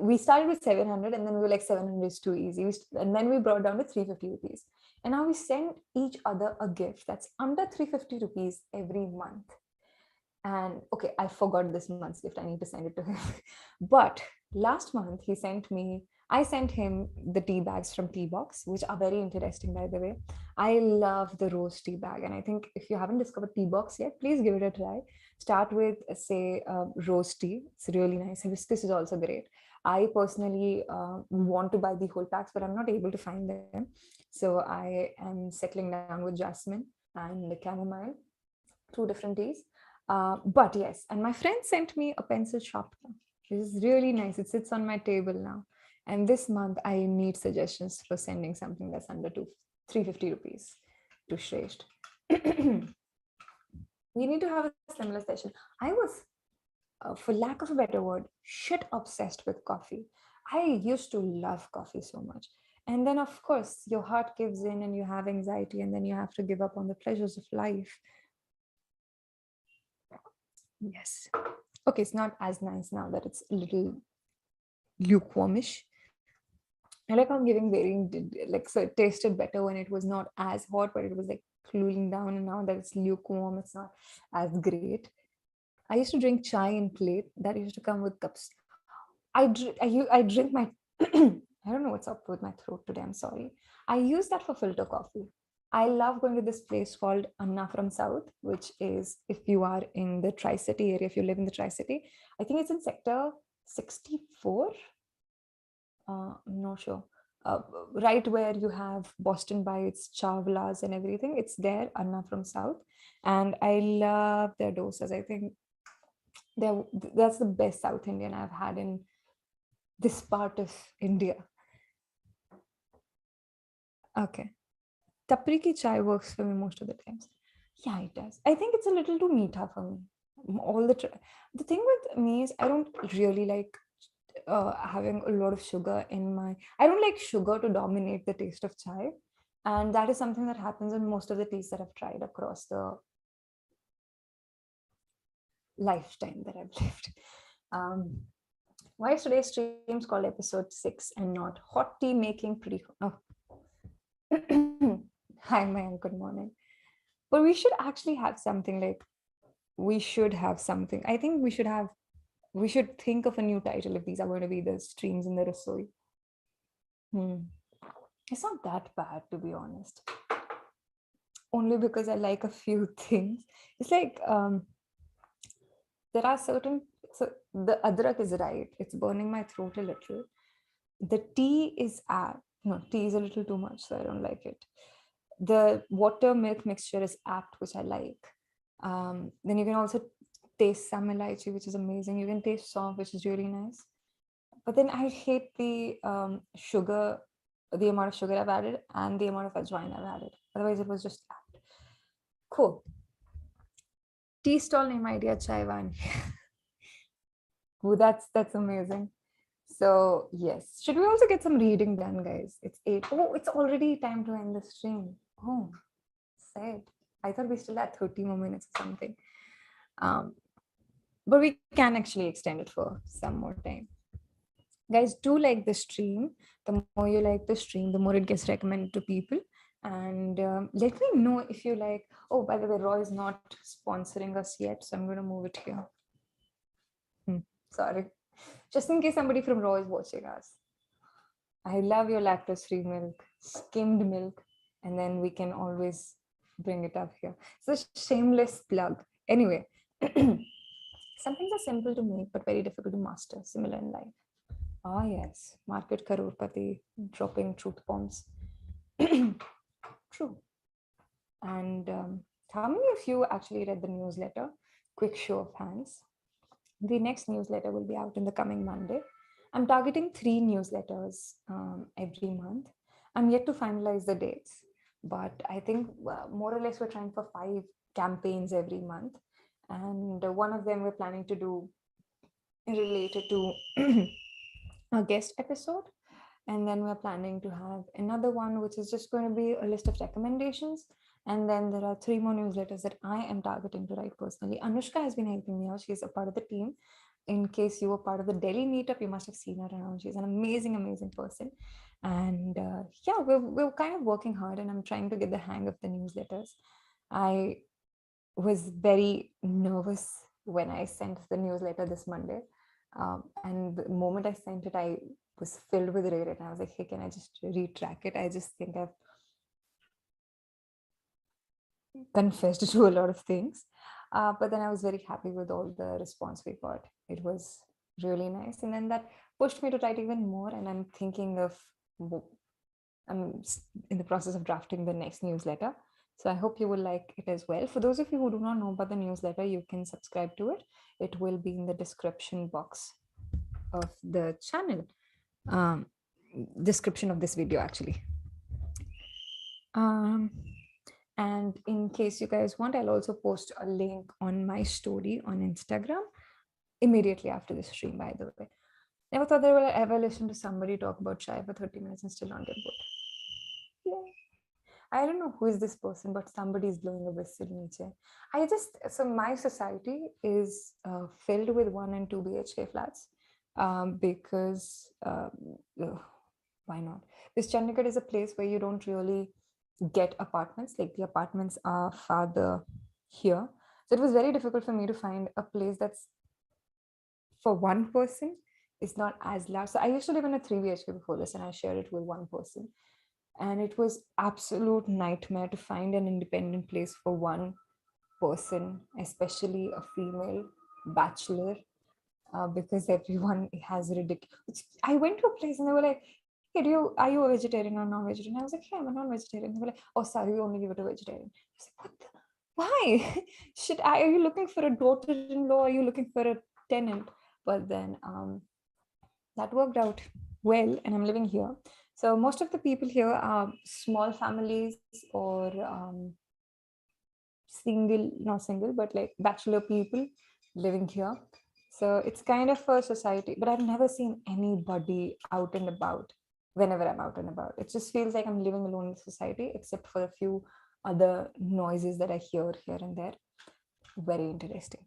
Speaker 1: We started with 700, and then we were like, 700 is too easy. And then we brought down to 350 rupees. And now we send each other a gift that's under 350 rupees every month. And okay, I forgot this month's gift. I need to send it to him. But last month, I sent him the tea bags from Tea Box, which are very interesting, by the way. I love the rose tea bag. And I think if you haven't discovered Tea Box yet, please give it a try. Start with, say, rose tea. It's really nice. Hibiscus is also great. I personally want to buy the whole packs, but I'm not able to find them. So I am settling down with jasmine and the chamomile, two different teas. But yes, and my friend sent me a pencil sharpener. This is really nice. It sits on my table now. And this month, I need suggestions for sending something that's under 350 rupees to Shresht. We need to have a similar session. I was, for lack of a better word, shit obsessed with coffee. I used to love coffee so much. And then, of course, your heart gives in and you have anxiety, and then you have to give up on the pleasures of life. Yes. Okay, it's not as nice now that it's a little lukewarmish. I like how I'm giving varying, like, so it tasted better when it was not as hot, but it was like cooling down. And now that it's lukewarm, it's not as great. I used to drink chai in plate that used to come with cups. I drink my, I don't know what's up with my throat today. I'm sorry. I use that for filter coffee. I love going to this place called Anna from South, which is, if you are in the Tri-City area, if you live in the Tri-City, I think it's in sector 64. I'm not sure. Uh, right where you have Boston Bites, Chawlas, and everything. It's there, Anna from South. And I love their dosas. I think that's the best South Indian I've had in this part of India. Okay. Tapri ki chai works for me most of the times. Yeah, it does. I think it's a little too meetha for me. The thing with me is I don't really like having a lot of sugar in my. I don't like sugar to dominate the taste of chai, and that is something that happens in most of the teas that I've tried across the lifetime that I've lived. Why is today's streams called episode 6 and not hot tea making pretty? Oh. Hi, man. Good morning. But we should actually have something like. We should have something. I think we should think of a new title if these are going to be the streams in the Rasoi. It's not that bad, to be honest. Only because I like a few things. It's like there are certain. So the adrak is right. It's burning my throat a little. The tea is apt. No, tea is a little too much, so I don't like it. The water milk mixture is apt, which I like. Then you can also taste some elaichi, which is amazing. You can taste soft, which is really nice. But then I hate the sugar, the amount of sugar I've added and the amount of ajwain I've added. Otherwise, it was just apt. Cool. Tea stall name idea, chai Vaani. Ooh, that's amazing. So yes, should we also get some reading done, guys? It's 8. Oh, it's already time to end the stream. Oh, sad. I thought we still had 30 more minutes or something. But we can actually extend it for some more time. Guys, do like the stream. The more you like the stream, the more it gets recommended to people. And let me know if you like. Oh, by the way, Roy is not sponsoring us yet, so I'm going to move it here. Sorry. Just in case somebody from Raw is watching us. I love your lactose-free milk, skimmed milk, and then we can always bring it up here. It's a shameless plug. Anyway, some things are simple to make but very difficult to master, similar in life. Ah, yes, market crorepati, dropping truth bombs. True. And how many of you actually read the newsletter? Quick show of hands. The next newsletter will be out in the coming Monday. I'm targeting 3 newsletters every month. I'm yet to finalize the dates, but I think more or less we're trying for 5 campaigns every month. And one of them we're planning to do related to a guest episode. And then we're planning to have another one, which is just going to be a list of recommendations. And then there are 3 more newsletters that I am targeting to write personally. Anushka has been helping me out. She's a part of the team. In case you were part of the Delhi meetup, you must have seen her around. She's an amazing, amazing person. And yeah, we're kind of working hard, and I'm trying to get the hang of the newsletters. I was very nervous when I sent the newsletter this Monday. And the moment I sent it, I was filled with regret. And I was like, hey, can I just retrack it? I just think I've confessed to a lot of things. But then I was very happy with all the response we got. It was really nice. And then that pushed me to write even more. And I'm thinking of, I'm in the process of drafting the next newsletter. So I hope you will like it as well. For those of you who do not know about the newsletter, you can subscribe to it. It will be in the description box of the channel. Description of this video, actually. And in case you guys want, I'll also post a link on my story on Instagram immediately after the stream, by the way. Never thought I would ever listen to somebody talk about chai for 30 minutes and still not get bored. Yeah. I don't know who is this person, but somebody is blowing a whistle in so my society is filled with 1 and 2 BHK flats because why not? This Chandigarh is a place where you don't really get apartments. Like the apartments are farther here. So it was very difficult for me to find a place that's for 1 person. It's not as large. So I used to live in a 3 BHK before this, and I shared it with 1 person. And it was absolute nightmare to find an independent place for 1 person, especially a female bachelor, because everyone has ridiculous. I went to a place and they were like, hey, are you a vegetarian or non-vegetarian? I was like, hey, I'm a non-vegetarian. They were like, oh, sorry, we only give it to vegetarian. I was like, what the? Why? Are you looking for a daughter-in-law? Are you looking for a tenant? But then that worked out well, and I'm living here. So most of the people here are small families or not single, but like bachelor people living here. So it's kind of a society, but I've never seen anybody out and about whenever I'm out and about. It just feels like I'm living alone in society, except for a few other noises that I hear here and there. Very interesting.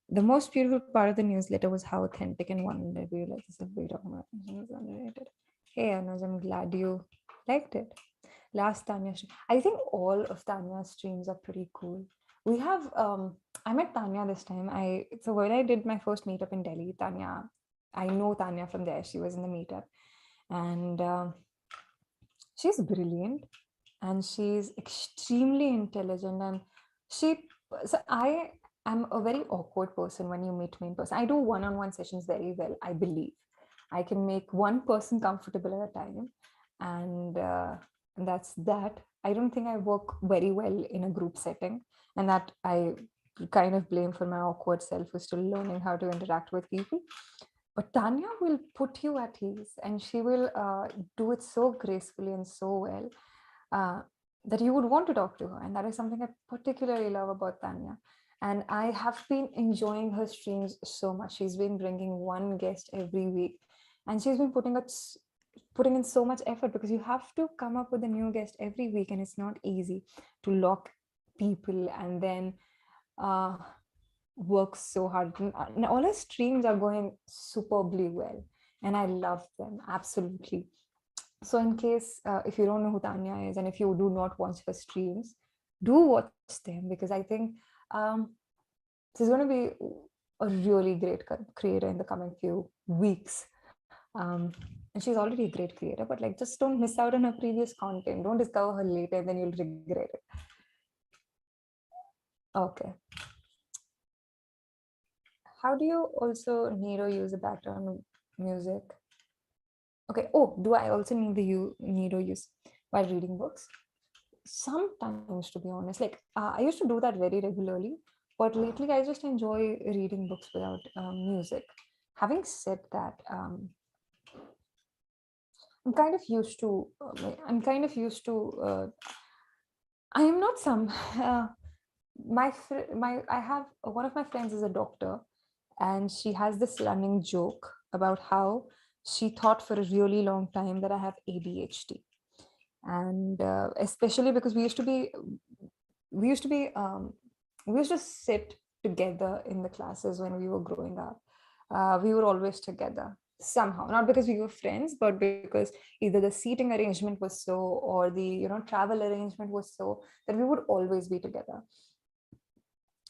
Speaker 1: The most beautiful part of the newsletter was how authentic and vulnerable you like this video. Hey Anuj, I'm glad you liked it. Last Tanya stream. I think all of Tanya's streams are pretty cool. We have I met Tanya this time. So when I did my first meetup in Delhi, I know Tanya from there. She was in the meetup. And she's brilliant and she's extremely intelligent. And I am a very awkward person when you meet me in person. I do one-on-one sessions very well, I believe. I can make 1 person comfortable at a time. And that's that. I don't think I work very well in a group setting. And that I kind of blame for my awkward self, who's still learning how to interact with people. But Tanya will put you at ease, and she will do it so gracefully and so well that you would want to talk to her. And that is something I particularly love about Tanya. And I have been enjoying her streams so much. She's been bringing 1 guest every week, and she's been putting in so much effort, because you have to come up with a new guest every week, and it's not easy to lock people and then work so hard. And all her streams are going superbly well, and I love them absolutely. So in case if you don't know who Tanya is, and if you do not watch her streams, do watch them, because I think she's going to be a really great creator in the coming few weeks. And she's already a great creator, but like, just don't miss out on her previous content. Don't discover her later, then you'll regret it. Okay. How do you also need or use a background music? Okay. Oh, do I also need or use while reading books? Sometimes, to be honest. Like I used to do that very regularly, but lately I just enjoy reading books without music. Having said that, I'm kind of used to. I'm kind of used to. I am not some. My I have one of my friends is a doctor, and she has this running joke about how she thought for a really long time that I have ADHD, and especially because we used to be we used to sit together in the classes when we were growing up. We were always together somehow, not because we were friends, but because either the seating arrangement was so, or the travel arrangement was so, that we would always be together.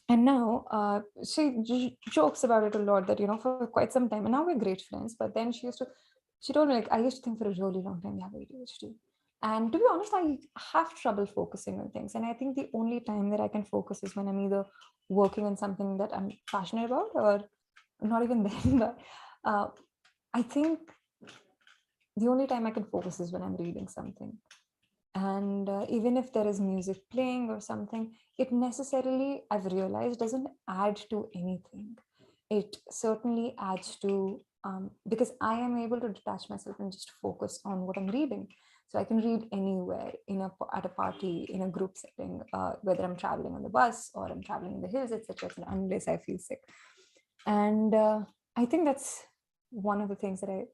Speaker 1: And now she jokes about it a lot, that for quite some time, and now we're great friends, but then she told me, like, I used to think for a really long time you have ADHD. And to be honest, I have trouble focusing on things, and I think the only time that I can focus is when I'm either working on something that I'm passionate about, or not even then. But uh, I think the only time I can focus is when I'm reading something. And even if there is music playing or something, it necessarily, I've realized, doesn't add to anything. It certainly adds to, because I am able to detach myself and just focus on what I'm reading. So I can read anywhere, at a party, in a group setting, whether I'm traveling on the bus or I'm traveling in the hills, etc., unless I feel sick. And I think one of the things that I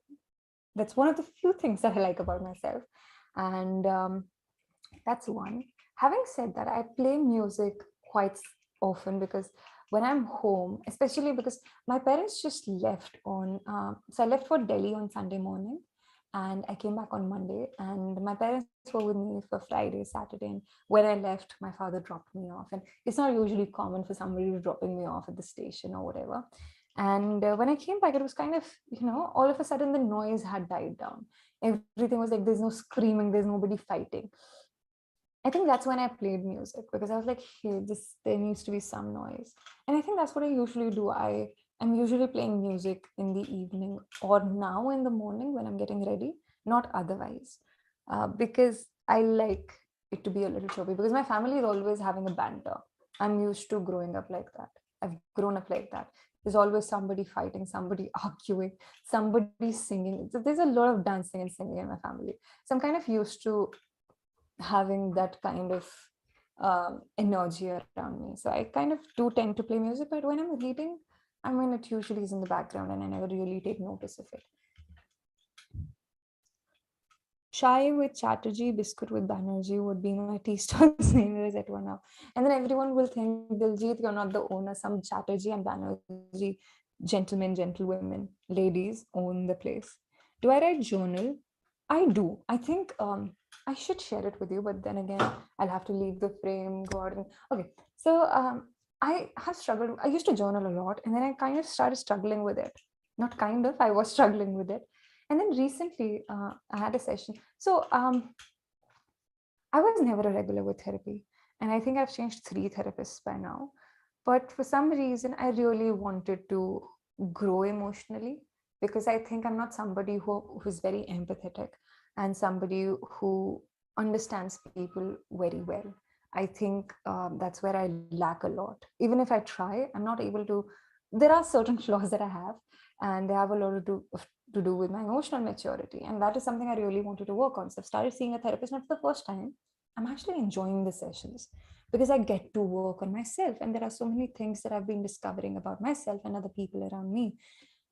Speaker 1: that's one of the few things that I like about myself. And that's one. Having said that, I play music quite often, because when I'm home, especially because my parents just left so I left for Delhi on Sunday morning, and I came back on Monday, and my parents were with me for Friday, Saturday. And when I left, my father dropped me off. And it's not usually common for somebody to dropping me off at the station or whatever. And when I came back, it was kind of, all of a sudden the noise had died down. Everything was like, there's no screaming, there's nobody fighting. I think that's when I played music, because I was like, hey, there needs to be some noise. And I think that's what I usually do. I'm usually playing music in the evening, or now in the morning when I'm getting ready, not otherwise. Because I like it to be a little chirpy, because my family is always having a banter. I'm used to growing up like that. I've grown up like that. There's always somebody fighting, somebody arguing, somebody singing. There's a lot of dancing and singing in my family. So I'm kind of used to having that kind of energy around me. So I kind of do tend to play music, but when I'm reading, it usually is in the background, and I never really take notice of it. Chai with Chatterjee, biscuit with Banerjee would be my tea stall's name is at one now. And then everyone will think, Diljit, you're not the owner. Some Chatterjee and Banerjee gentlemen, gentlewomen, ladies own the place. Do I write journal? I do. I think I should share it with you, but then again, I'll have to leave the frame, go out. Okay. So I have struggled. I used to journal a lot, and then I kind of started struggling with it. Not kind of, I was struggling with it. And then recently, I had a session. So I was never a regular with therapy. And I think I've changed 3 therapists by now. But for some reason, I really wanted to grow emotionally, because I think I'm not somebody who's very empathetic, and somebody who understands people very well. I think that's where I lack a lot. Even if I try, I'm not able to. There are certain flaws that I have, and they have a lot to do with my emotional maturity. And that is something I really wanted to work on. So I've started seeing a therapist, not for the first time. I'm actually enjoying the sessions, because I get to work on myself. And there are so many things that I've been discovering about myself and other people around me.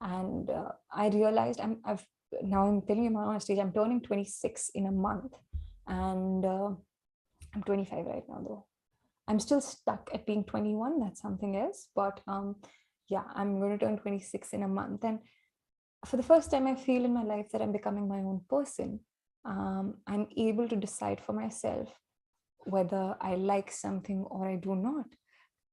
Speaker 1: And I realized I'm telling you my honest age, I'm turning 26 in a month. And I'm 25 right now, though. I'm still stuck at being 21. That's something else. But yeah, I'm going to turn 26 in a month. And for the first time, I feel in my life that I'm becoming my own person. I'm able to decide for myself whether I like something or I do not.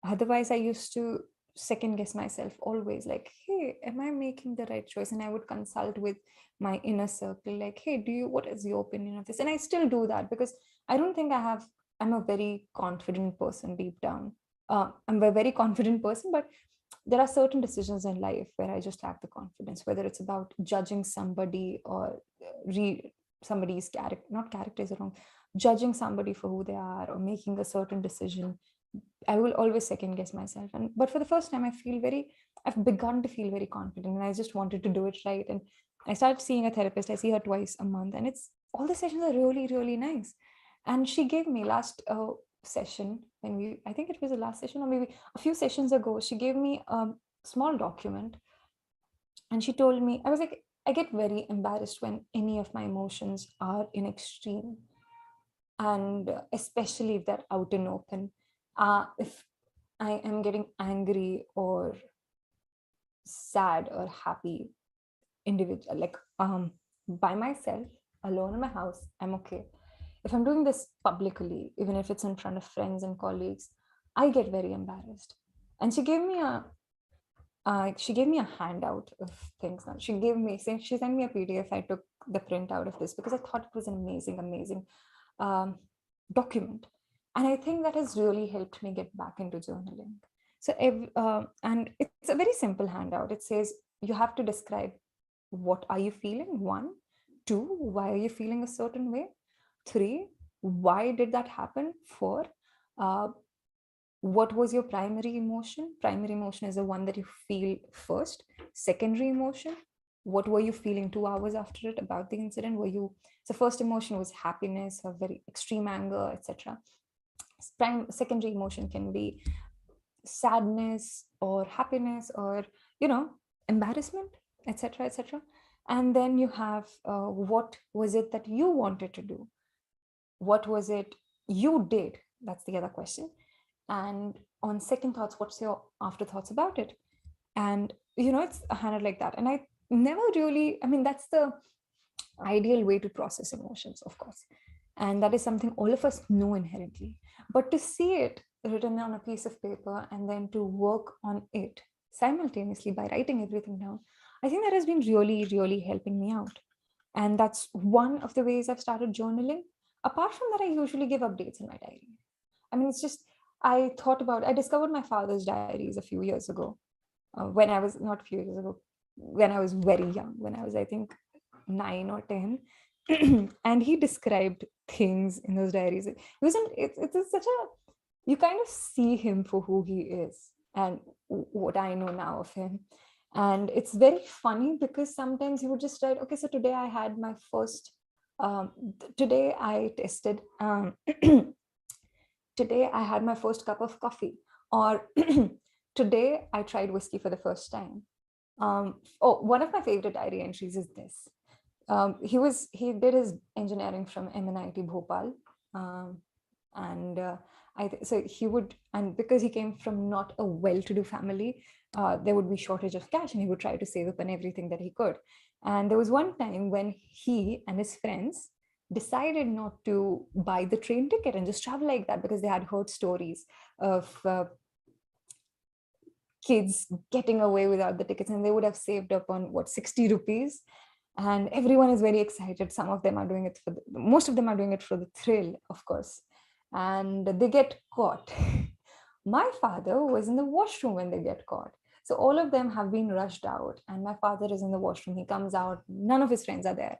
Speaker 1: Otherwise, I used to second guess myself always, like, hey, am I making the right choice? And I would consult with my inner circle, like, hey, what is your opinion of this? And I still do that, because I don't think I'm a very confident person deep down. I'm a very confident person, but there are certain decisions in life where I just lack the confidence, whether it's about judging somebody or somebody's character, not character is wrong, judging somebody for who they are or making a certain decision. I will always second guess myself. But for the first time, I've begun to feel very confident, and I just wanted to do it right. And I started seeing a therapist. I see her twice a month, and it's all the sessions are really, really nice. And she gave me last session I think it was the last session or maybe a few sessions ago, she gave me a small document, and she told me, I was like, I get very embarrassed when any of my emotions are in extreme, and especially if they're out and open. If I am getting angry or sad or happy, individual, like by myself, alone in my house, I'm okay. If I'm doing this publicly, even if it's in front of friends and colleagues, I get very embarrassed. And she gave me a handout of things. Now she sent me a PDF. I took the print out of this because I thought it was an amazing um, document, and I think that has really helped me get back into journaling. So and it's a very simple handout. It says you have to describe what are you feeling. 1, 2, why are you feeling a certain way? 3, why did that happen? 4, uh, what was your primary emotion? Primary emotion is the one that you feel first. Secondary emotion, what were you feeling 2 hours after it about the incident? So first emotion was happiness or very extreme anger, etc. Secondary emotion can be sadness or happiness or, embarrassment, etc., etc. And then you have what was it that you wanted to do? What was it you did? That's the other question. And on second thoughts, what's your afterthoughts about it? And it's handled like that. And I never really, that's the ideal way to process emotions, of course, and that is something all of us know inherently. But to see it written on a piece of paper and then to work on it simultaneously by writing everything down, I think that has been really, really helping me out. And that's one of the ways I've started journaling. Apart from that, I usually give updates in my diary. It's just, I discovered my father's diaries a few years ago, when I was, not a few years ago, when I was very young, when I was, I think, 9 or 10. And he described things in those diaries. It's such a, you kind of see him for who he is and what I know now of him. And it's very funny because sometimes he would just write, okay, so today I had my first, today I tested, today I had my first cup of coffee, or today I tried whiskey for the first time. One of my favorite diary entries is this. He did his engineering from MNIT Bhopal, and so he would, and because he came from not a well-to-do family, there would be shortage of cash, and he would try to save up on everything that he could. And there was one time when he and his friends decided not to buy the train ticket and just travel like that, because they had heard stories of kids getting away without the tickets, and they would have saved up on 60 rupees. And everyone is very excited. Some of them are doing it most of them are doing it for the thrill, of course, and they get caught. My father was in the washroom when they get caught. So all of them have been rushed out, and my father is in the washroom. He comes out, none of his friends are there.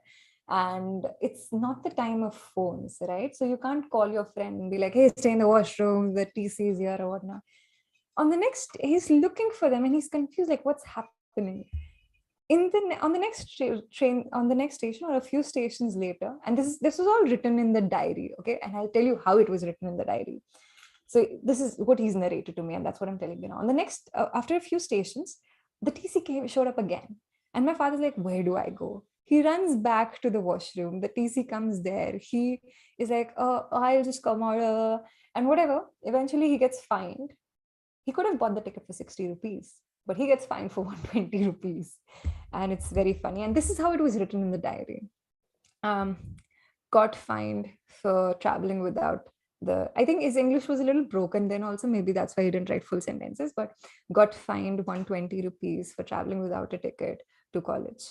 Speaker 1: And it's not the time of phones, right? So you can't call your friend and be like, hey, stay in the washroom, the TC is here or whatnot. He's looking for them, and he's confused, like, what's happening? On the next train, on the next station or a few stations later, and this was all written in the diary, okay, and I'll tell you how it was written in the diary. So this is what he's narrated to me, and that's what I'm telling you now. On the next, after a few stations, the TC showed up again, and my father's like, where do I go? He runs back to the washroom. The TC comes there. He is like, I'll just come out, and whatever. Eventually, he gets fined. He could have bought the ticket for 60 rupees, but he gets fined for 120 rupees. And it's very funny. And this is how it was written in the diary. Got fined for traveling without I think his English was a little broken then also. Maybe that's why he didn't write full sentences, but got fined 120 rupees for traveling without a ticket to college.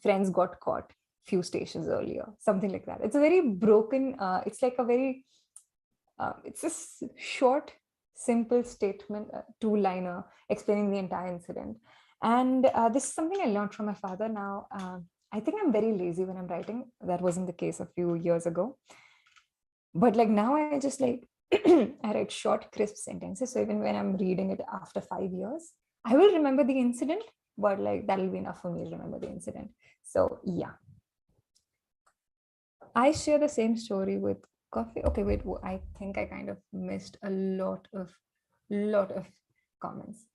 Speaker 1: Friends got caught few stations earlier, something like that. It's a very broken, it's like a very, it's a short simple statement, two-liner explaining the entire incident. And this is something I learned from my father. Now, I think I'm very lazy when I'm writing. That wasn't the case a few years ago. But like now, I just like I write short, crisp sentences. So even when I'm reading it after 5 years, I will remember the incident, but like that'll be enough for me to remember the incident. So yeah, I share the same story with coffee. Okay, wait, I think I kind of missed a lot of comments.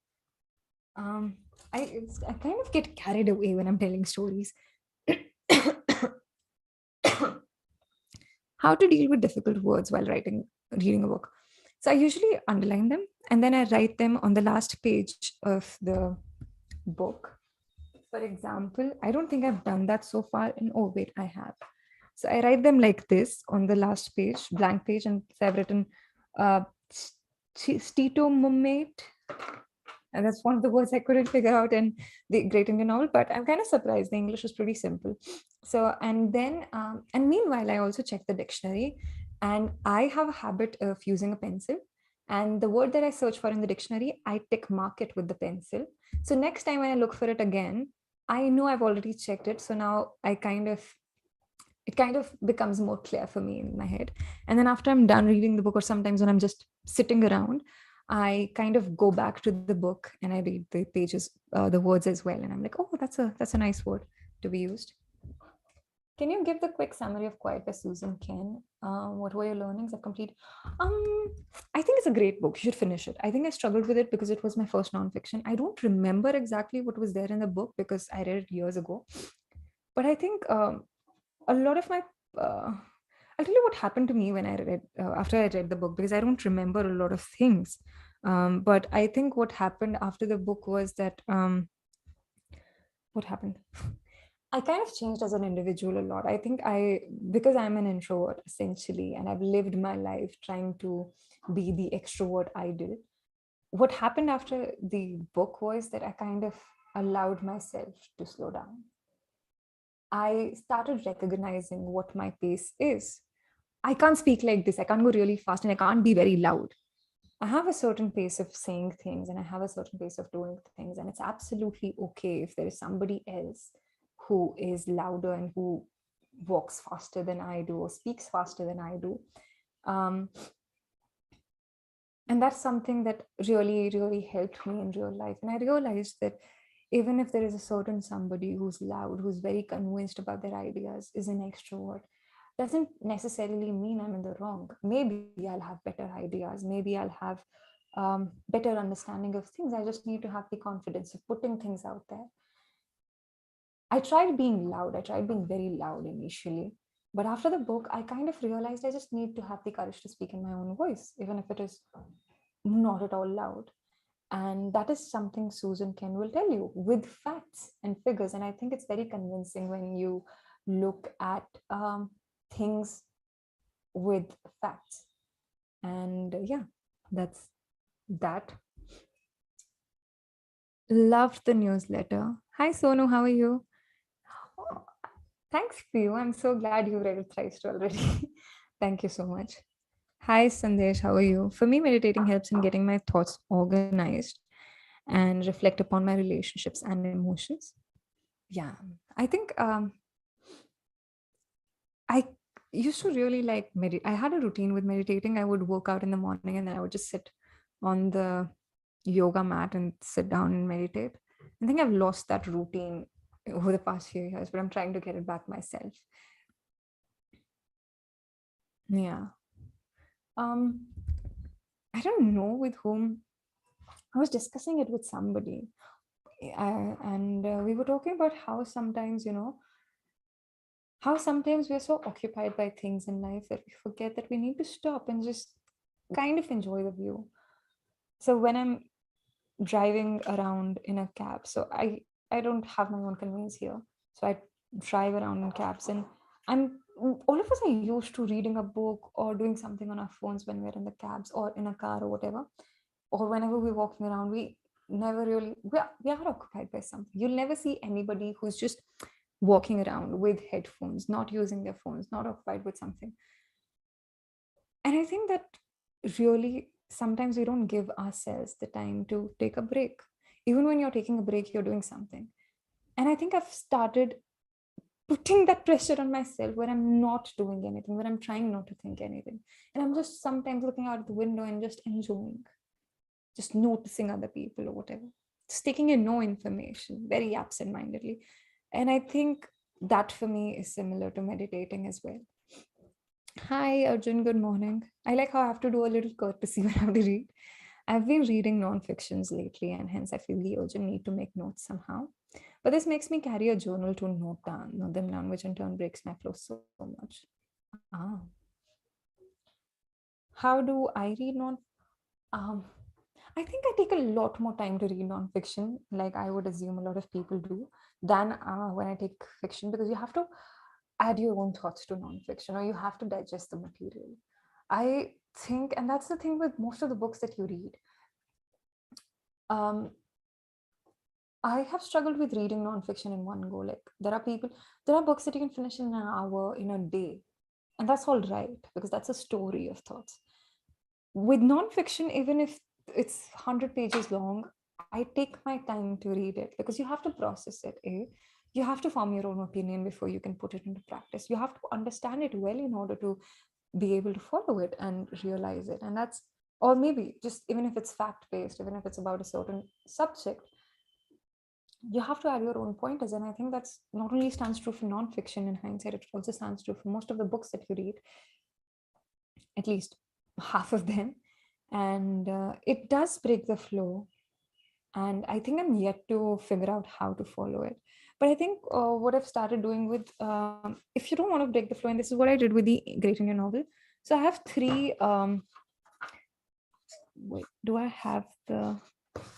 Speaker 1: Um, I kind of get carried away when I'm telling stories. How to deal with difficult words while reading a book. So I usually underline them and then I write them on the last page of the book. For example, I don't think I've done that so far. And oh, wait, I have. So I write them like this on the last page, blank page, and so I've written uh, Stito Mumate. And that's one of the words I couldn't figure out in the Great Indian Novel, but I'm kind of surprised. The English was pretty simple. So, and then, and meanwhile, I also check the dictionary, and I have a habit of using a pencil. And the word that I search for in the dictionary, I tick mark it with the pencil. So next time when I look for it again, I know I've already checked it. So now it kind of becomes more clear for me in my head. And then after I'm done reading the book, or sometimes when I'm just sitting around, I kind of go back to the book and I read the pages, the words as well. And I'm like, oh, that's a nice word to be used. Can you give the quick summary of Quiet by Susan Cain? What were your learnings of complete? I think it's a great book. You should finish it. I think I struggled with it because it was my first nonfiction. I don't remember exactly what was there in the book because I read it years ago. But I think a lot of my I'll tell you what happened to me when I read after I read the book, because I don't remember a lot of things. But I think what happened after the book was that what happened? I kind of changed as an individual a lot. I think because I'm an introvert essentially, and I've lived my life trying to be the extrovert ideal. What happened after the book was that I kind of allowed myself to slow down. I started recognizing what my pace is. I can't speak like this. I can't go really fast and I can't be very loud. I have a certain pace of saying things and I have a certain pace of doing things. And it's absolutely okay if there is somebody else who is louder and who walks faster than I do or speaks faster than I do. And that's something that really, really helped me in real life. And I realized that even if there is a certain somebody who's loud, who's very convinced about their ideas, is an extrovert, doesn't necessarily mean I'm in the wrong. Maybe I'll have better ideas. Maybe I'll have better understanding of things. I just need to have the confidence of putting things out there. I tried being loud. I tried being very loud initially. But after the book, I kind of realized I just need to have the courage to speak in my own voice, even if it is not at all loud. And that is something Susan Cain will tell you with facts and figures. And I think it's very convincing when you look at things with facts. And yeah, that's that. Loved the newsletter. Hi, Sonu, how are you? Oh, thanks for you. I'm so glad you read it thrice already. Thank you so much. Hi, Sandesh, how are you? For me, meditating helps in getting my thoughts organized and reflect upon my relationships and emotions. Yeah, I think I used to really like meditate. I had a routine with meditating. I would work out in the morning and then I would just sit on the yoga mat and sit down and meditate. I think I've lost that routine over the past few years, but I'm trying to get it back myself. Yeah. Um, I don't know with whom. I was discussing it with somebody, and we were talking about how sometimes, how sometimes we're so occupied by things in life that we forget that we need to stop and just kind of enjoy the view. So when I'm driving around in a cab, so I don't have my own conveyance here, so I drive around in cabs, and I'm all of us are used to reading a book or doing something on our phones when we're in the cabs or in a car or whatever, or whenever we're walking around. We never really we are occupied by something. You'll never see anybody who's just walking around with headphones, not using their phones, not occupied with something. And I think that really sometimes we don't give ourselves the time to take a break. Even when you're taking a break, you're doing something. And I think I've started putting that pressure on myself where I'm not doing anything, where I'm trying not to think anything. And I'm just sometimes looking out the window and just enjoying, just noticing other people or whatever, just taking in no information very absent-mindedly. And I think that for me is similar to meditating as well. Hi, Arjun. Good morning. I like how I have to do a little courtesy when I have to read. I've been reading non-fictions lately, and hence I feel the urgent need to make notes somehow. But this makes me carry a journal to note them down, which in turn breaks my flow so much. Ah, how do I read non? Um, I think I take a lot more time to read non-fiction, like I would assume a lot of people do, than when I take fiction, because you have to add your own thoughts to non-fiction, or you have to digest the material. I think, and that's the thing with most of the books that you read. Um, I have struggled with reading non-fiction in one go. Like there are books that you can finish in an hour, in a day, and that's all right because that's a story of thoughts. With non-fiction, even if it's 100 pages long, I take my time to read it because you have to process it. You have to form your own opinion before you can put it into practice. You have to understand it well in order to be able to follow it and realize it. And that's, or maybe just even if it's fact-based, even if it's about a certain subject, you have to add your own pointers. And I think that's not only stands true for non-fiction in hindsight, it also stands true for most of the books that you read, at least half of them. And it does break the flow. And I think I'm yet to figure out how to follow it. But I think what I've started doing with, if you don't want to break the flow, and this is what I did with the Great Indian Novel. So I have three, wait, do I have the,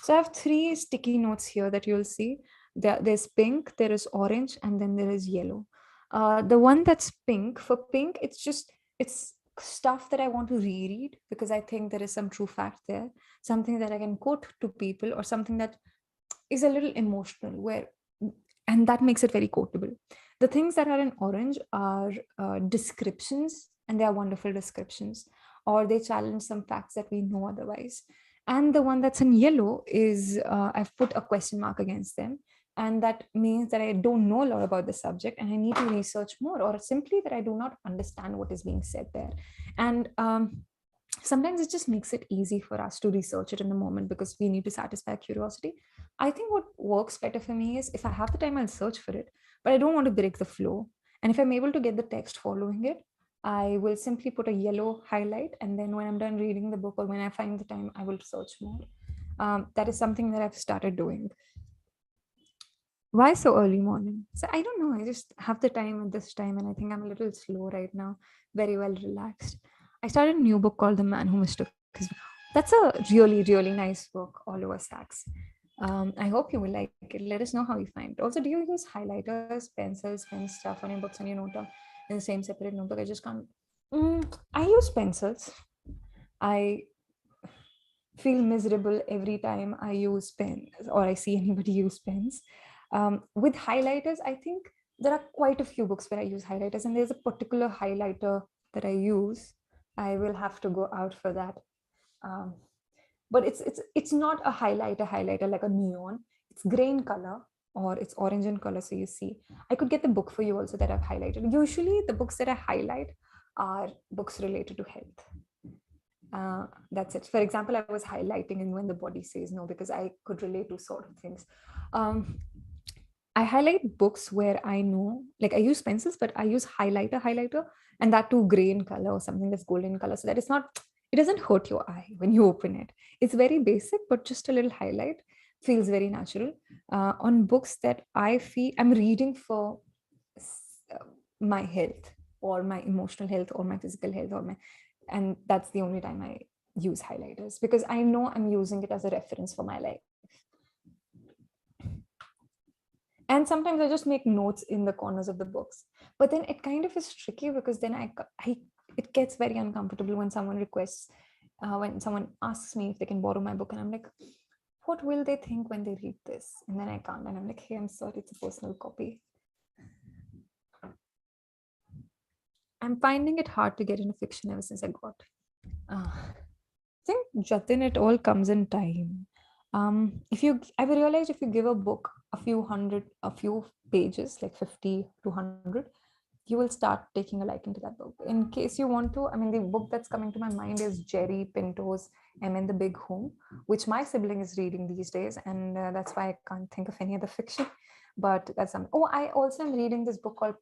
Speaker 1: so I have three sticky notes here that you'll see. There's pink, there is orange, and then there is yellow. The one that's pink, for pink, it's stuff that I want to reread because I think there is some true fact there, something that I can quote to people, or something that is a little emotional, and that makes it very quotable. The things that are in orange are descriptions, and they are wonderful descriptions, or they challenge some facts that we know otherwise. And the one that's in yellow is I've put a question mark against them. And that means that I don't know a lot about the subject and I need to research more, or simply that I do not understand what is being said there. And sometimes it just makes it easy for us to research it in the moment because we need to satisfy curiosity. I think what works better for me is if I have the time, I'll search for it, but I don't want to break the flow. And if I'm able to get the text following it, I will simply put a yellow highlight. And then when I'm done reading the book or when I find the time, I will search more. That is something that I've started doing. Why so early morning? So I don't know. I just have the time at this time, and I think I'm a little slow right now, very well relaxed. I started a new book called The Man Who Mistook His. That's a really, really nice book, Oliver Sacks. I hope you will like it. Let us know how you find it. Also, do you use highlighters, pencils, pen stuff on your books and you note down in the same separate notebook? I just can't. I use pencils. I feel miserable every time I use pens or I see anybody use pens. With highlighters, I think there are quite a few books where I use highlighters, and there's a particular highlighter that I use. I will have to go out for that. Um, but it's not a highlighter like a neon. It's gray in color or it's orange in color. So you see, I could get the book for you also that I've highlighted. Usually the books that I highlight are books related to health. That's it. For example, I was highlighting in When the Body Says No because I could relate to sort of things. I highlight books where I know, like I use pencils, but I use highlighter, and that too gray in color or something that's golden color, so that it's not, it doesn't hurt your eye when you open it. It's very basic, but just a little highlight feels very natural. On books that I feel I'm reading for my health or my emotional health or my physical health and that's the only time I use highlighters because I know I'm using it as a reference for my life. And sometimes I just make notes in the corners of the books, but then it kind of is tricky because then it gets very uncomfortable when someone requests, when someone asks me if they can borrow my book, and I'm like, what will they think when they read this? And then I can't, and I'm like, hey, I'm sorry, it's a personal copy. I'm finding it hard to get into fiction ever since I got. think, Jatin, it all comes in time. I've realized if you give a book a few pages, like 50 to 100, you will start taking a liking to that book. In case you want to, I mean, the book that's coming to my mind is Jerry Pinto's in the Big Home, which my sibling is reading these days, and that's why I can't think of any other fiction. But that's something. Oh, I also am reading this book called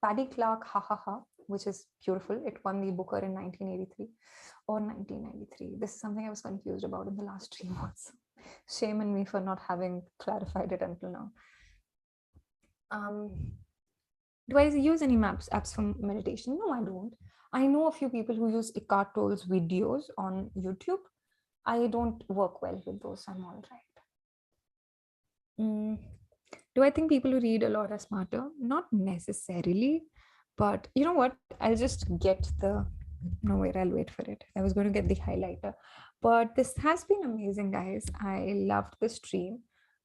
Speaker 1: Paddy Clark, Ha Ha Ha, which is beautiful. It won the Booker in 1983 or 1993. This is something I was confused about in the last 3 months. Shame on me for not having clarified it until now. Do I use any apps for meditation? No, I don't. I know a few people who use Eckhart Tolle's videos on YouTube. I don't work well with those. I'm all right. Do I think people who read a lot are smarter? Not necessarily, but you know what? I'll just get the. No, wait, I'll wait for it. I was going to get the highlighter. But this has been amazing, guys. I loved the stream,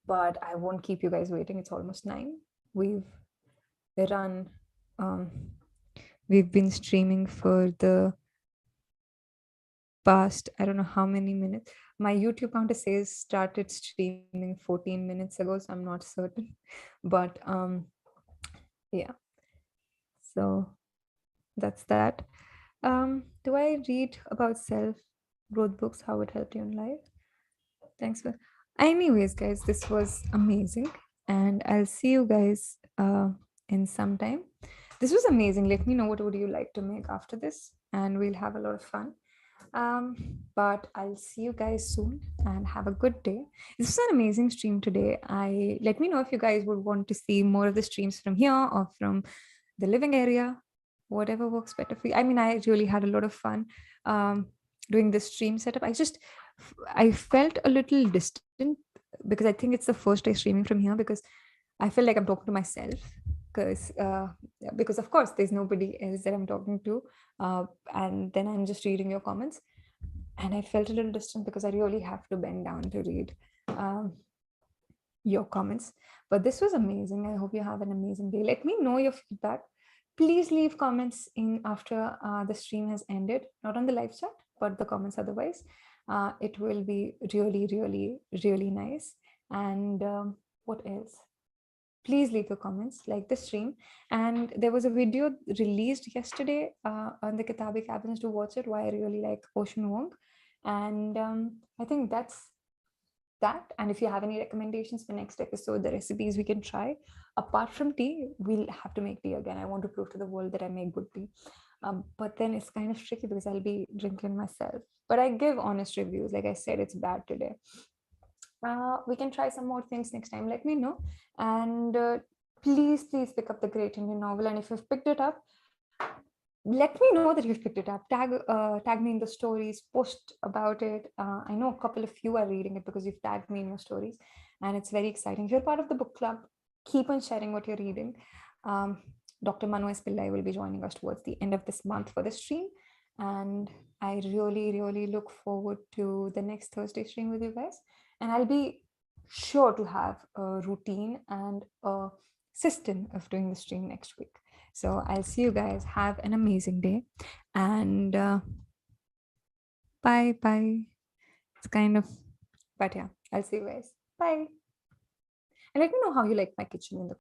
Speaker 1: but I won't keep you guys waiting. It's almost 9. We've run, um, we've been streaming for the past, I don't know how many minutes. My YouTube counter says started streaming 14 minutes ago, so I'm not certain. But yeah. So that's that. Do I read about self-growth books, how it helped you in life? Thanks for. Anyways, guys, this was amazing, and I'll see you guys in some time. This was amazing. Let me know what would you like to make after this, and we'll have a lot of fun. But I'll see you guys soon, and have a good day. This was an amazing stream today. I let me know if you guys would want to see more of the streams from here or from the living area, whatever works better for you. I mean, I really had a lot of fun doing this stream setup. I felt a little distant because I think it's the first day streaming from here, because I feel like I'm talking to myself, because of course there's nobody else that I'm talking to, and then I'm just reading your comments, and I felt a little distant because I really have to bend down to read your comments. But this was amazing. I hope you have an amazing day. Let me know your feedback. Please leave comments in after the stream has ended, not on the live chat, but the comments otherwise. It will be really, really, really nice. And what else? Please leave your comments, like the stream. And there was a video released yesterday on the Kitaabi cabins to watch it, why I really like Ocean Wong. And I think that's that. And if you have any recommendations for next episode, the recipes we can try, apart from tea, we'll have to make tea again. I want to prove to the world that I make good tea. But then it's kind of tricky because I'll be drinking myself. But I give honest reviews. Like I said, it's bad today. We can try some more things next time. Let me know. And please pick up the Great Indian Novel. And if you've picked it up, let me know that you've picked it up. Tag me in the stories, post about it. I know a couple of you are reading it because you've tagged me in your stories, and it's very exciting. If you're part of the book club, keep on sharing what you're reading. Dr. Manu S. Pillai will be joining us towards the end of this month for the stream, and I really look forward to the next Thursday stream with you guys. And I'll be sure to have a routine and a system of doing the stream next week. So I'll see you guys. Have an amazing day, and bye. It's kind of, but yeah, I'll see you guys. Bye. And let me know how you like my kitchen in the